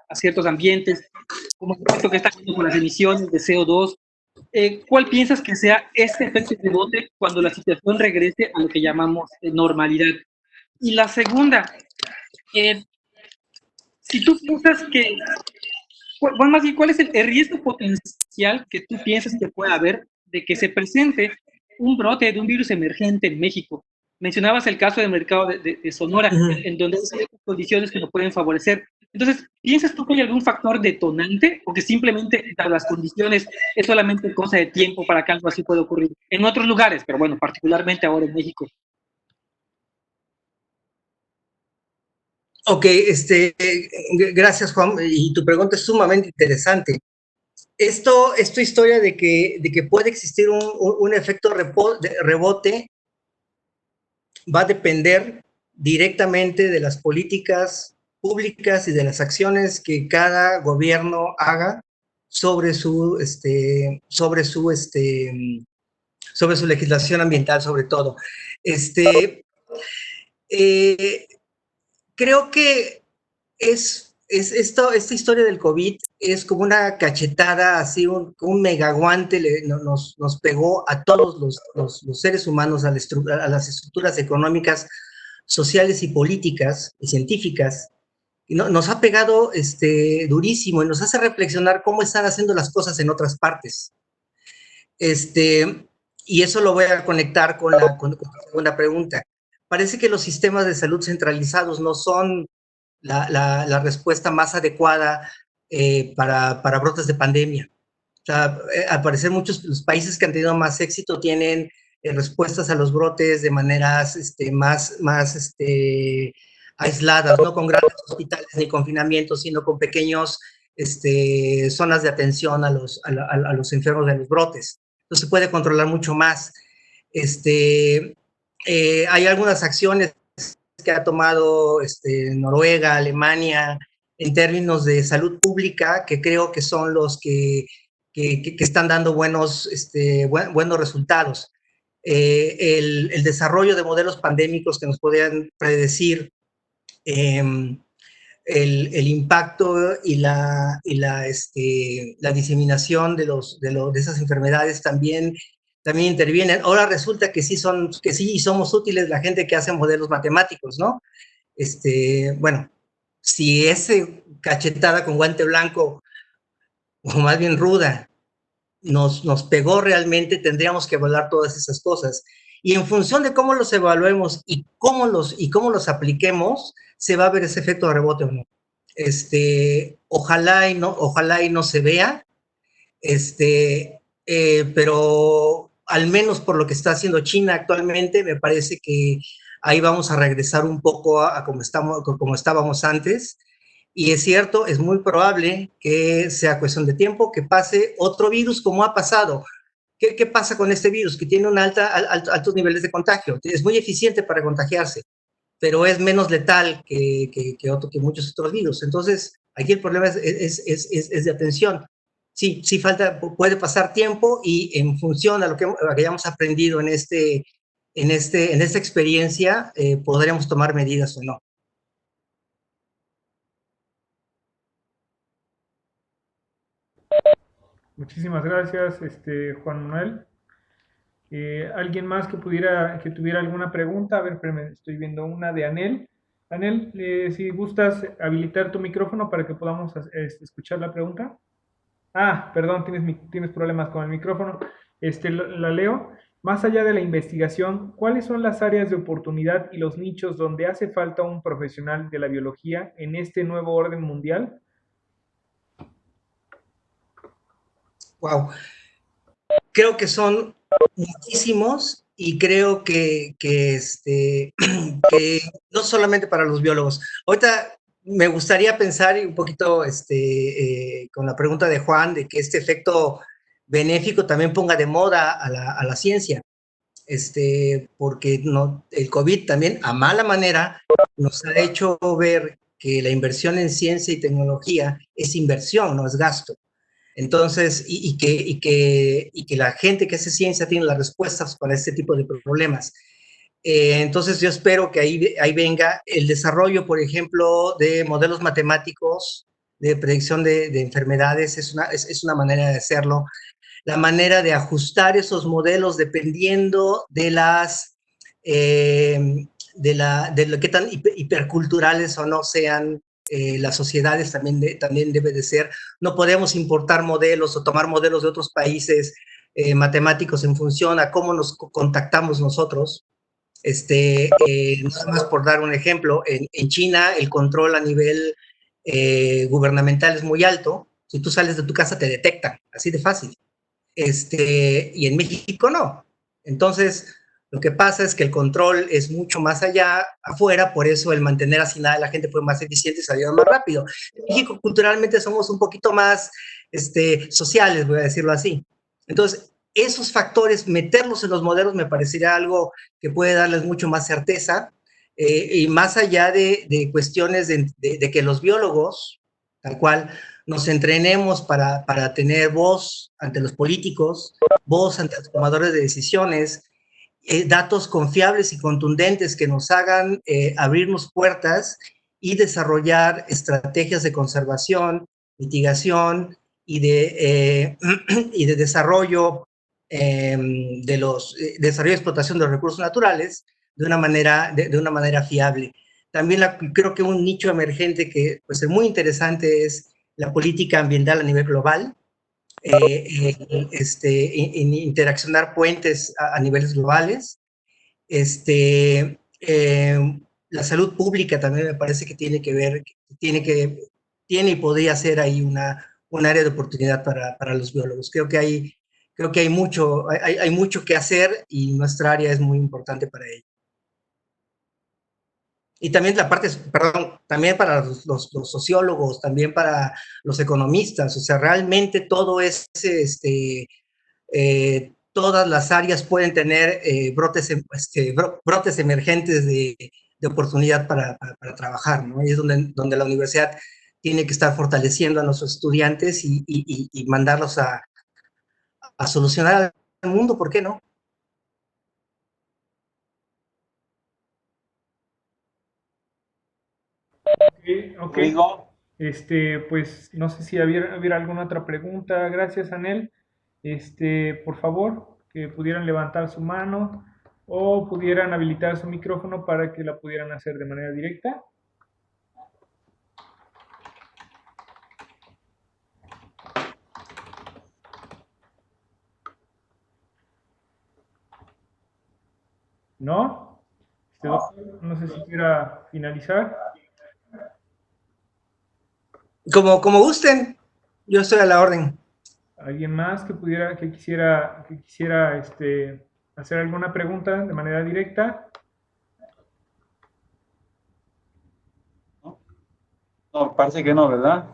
G: a ciertos ambientes, como el efecto que está habiendo con las emisiones de CO2? ¿Cuál piensas que sea este efecto rebote cuando la situación regrese a lo que llamamos normalidad? Y la segunda, si tú piensas que, bueno, más bien, ¿cuál es el riesgo potencial que tú piensas que pueda haber de que se presente un brote de un virus emergente en México? Mencionabas el caso del mercado de Sonora, en donde hay condiciones que nos pueden favorecer. Entonces, ¿piensas tú que hay algún factor detonante o que simplemente, dadas las condiciones, es solamente cosa de tiempo para que algo así pueda ocurrir? En otros lugares, pero bueno, particularmente ahora en México.
C: Ok, gracias, Juan, y tu pregunta es sumamente interesante. Esta historia de que puede existir un efecto rebote va a depender directamente de las políticas públicas y de las acciones que cada gobierno haga sobre su legislación ambiental, sobre todo. Creo que esta historia del COVID es como una cachetada, así un megaguante nos pegó a todos los seres humanos, a las estructuras económicas, sociales y políticas y científicas. Y nos ha pegado durísimo y nos hace reflexionar cómo están haciendo las cosas en otras partes. Y eso lo voy a conectar con la segunda pregunta. Parece que los sistemas de salud centralizados no son la respuesta más adecuada para brotes de pandemia. O sea, al parecer muchos los países que han tenido más éxito tienen respuestas a los brotes de maneras más aisladas, no con grandes hospitales ni confinamientos, sino con pequeños zonas de atención a los enfermos de los brotes. Entonces se puede controlar mucho más. Hay algunas acciones que ha tomado Noruega, Alemania, en términos de salud pública, que creo que son los que están dando buenos resultados. El desarrollo de modelos pandémicos que nos podrían predecir el impacto y la diseminación de esas enfermedades también intervienen. Ahora resulta que sí somos útiles la gente que hace modelos matemáticos, ¿no? Bueno, si ese cachetada con guante blanco, o más bien ruda, nos pegó realmente, tendríamos que evaluar todas esas cosas. Y en función de cómo los evaluemos y cómo los apliquemos, se va a ver ese efecto de rebote o no. Ojalá y no se vea, pero al menos por lo que está haciendo China actualmente, me parece que ahí vamos a regresar un poco a como estábamos antes. Y es cierto, es muy probable que sea cuestión de tiempo que pase otro virus como ha pasado. ¿Qué pasa con este virus? Que tiene altos niveles de contagio. Es muy eficiente para contagiarse, pero es menos letal que muchos otros virus. Entonces, aquí el problema es de atención. Sí, puede pasar tiempo y en función a lo que hayamos aprendido en en esta experiencia podremos tomar medidas o no.
A: Muchísimas gracias, Juan Manuel. ¿Alguien más que tuviera alguna pregunta? A ver, espérame, estoy viendo una de Anel. Anel, si gustas habilitar tu micrófono para que podamos escuchar la pregunta. Ah, perdón, tienes problemas con el micrófono. La leo. Más allá de la investigación, ¿cuáles son las áreas de oportunidad y los nichos donde hace falta un profesional de la biología en este nuevo orden mundial?
C: Wow. Creo que son muchísimos y creo que no solamente para los biólogos. Ahorita me gustaría pensar un poquito con la pregunta de Juan, de que este efecto benéfico también ponga de moda a la ciencia, porque el COVID también, a mala manera, nos ha hecho ver que la inversión en ciencia y tecnología es inversión, no es gasto. Entonces, y que la gente que hace ciencia tiene las respuestas para este tipo de problemas. Entonces, yo espero que ahí venga el desarrollo, por ejemplo, de modelos matemáticos de predicción de enfermedades, es una manera de hacerlo. La manera de ajustar esos modelos dependiendo de lo que tan hiperculturales o no sean las sociedades, también debe de ser. No podemos importar modelos o tomar modelos de otros países matemáticos en función a cómo nos contactamos nosotros. Nada más por dar un ejemplo, en China el control a nivel gubernamental es muy alto. Si tú sales de tu casa te detectan, así de fácil. Y en México no. Entonces, lo que pasa es que el control es mucho más allá, afuera, por eso el mantener hacinada a la gente fue más eficiente y salió más rápido. En México, culturalmente, somos un poquito más sociales, voy a decirlo así. Entonces, esos factores, meterlos en los modelos me parecería algo que puede darles mucho más certeza, y más allá de cuestiones de que los biólogos, tal cual, nos entrenemos para tener voz ante los políticos, voz ante los tomadores de decisiones, datos confiables y contundentes que nos hagan abrirnos puertas y desarrollar estrategias de conservación, mitigación y de desarrollo desarrollo y explotación de los recursos naturales de una manera fiable. También creo que un nicho emergente que puede ser muy interesante es la política ambiental a nivel global, en interaccionar puentes a niveles globales. La salud pública también me parece que tiene que ver, tiene y podría ser ahí un área de oportunidad para los biólogos. Creo que hay mucho que hacer y nuestra área es muy importante para ello. Y también también para los sociólogos, también para los economistas, o sea, realmente todo todas las áreas pueden tener brotes emergentes de oportunidad para trabajar, ¿no? Y es donde la universidad tiene que estar fortaleciendo a nuestros estudiantes y mandarlos a solucionar al mundo, ¿por qué no?
A: Ok. Pues no sé si hubiera alguna otra pregunta. Gracias, Anel. Por favor, que pudieran levantar su mano o pudieran habilitar su micrófono para que la pudieran hacer de manera directa. ¿No? Doctor, no sé si quiera finalizar.
C: Como gusten, yo estoy a la orden.
A: ¿Alguien más que quisiera hacer alguna pregunta de manera directa?
B: No, parece que no, ¿verdad?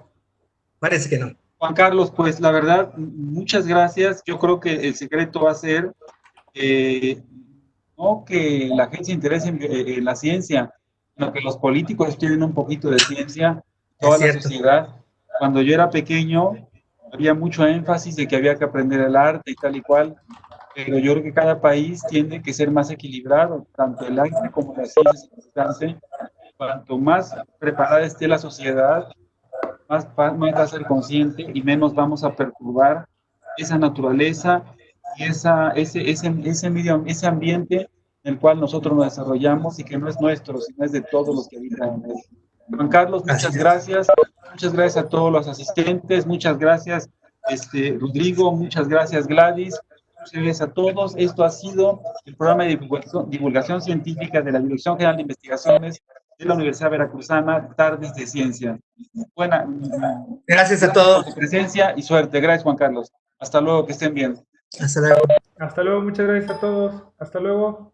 C: Parece que no.
B: Juan Carlos, pues la verdad, muchas gracias. Yo creo que el secreto va a ser no que la gente se interese en la ciencia, sino que los políticos estudien un poquito de ciencia, toda la sociedad. Cuando yo era pequeño, había mucho énfasis de que había que aprender el arte y tal y cual. pero yo creo que cada país tiene que ser más equilibrado, tanto el arte como la ciencia es importante. Cuanto más preparada esté la sociedad, más va a ser consciente y menos vamos a perturbar esa naturaleza y ese ambiente en el cual nosotros nos desarrollamos y que no es nuestro, sino es de todos los que habitan en él. Juan Carlos, muchas gracias. Muchas gracias a todos los asistentes. Muchas gracias, Rodrigo. Muchas gracias, Gladys. Muchas gracias a todos. Esto ha sido el programa de divulgación científica de la Dirección General de Investigaciones de la Universidad Veracruzana, Tardes de Ciencia.
C: Gracias a todos.
B: Por su presencia y suerte. Gracias, Juan Carlos. Hasta luego, que estén bien.
C: Hasta luego.
A: Hasta luego, muchas gracias a todos. Hasta luego.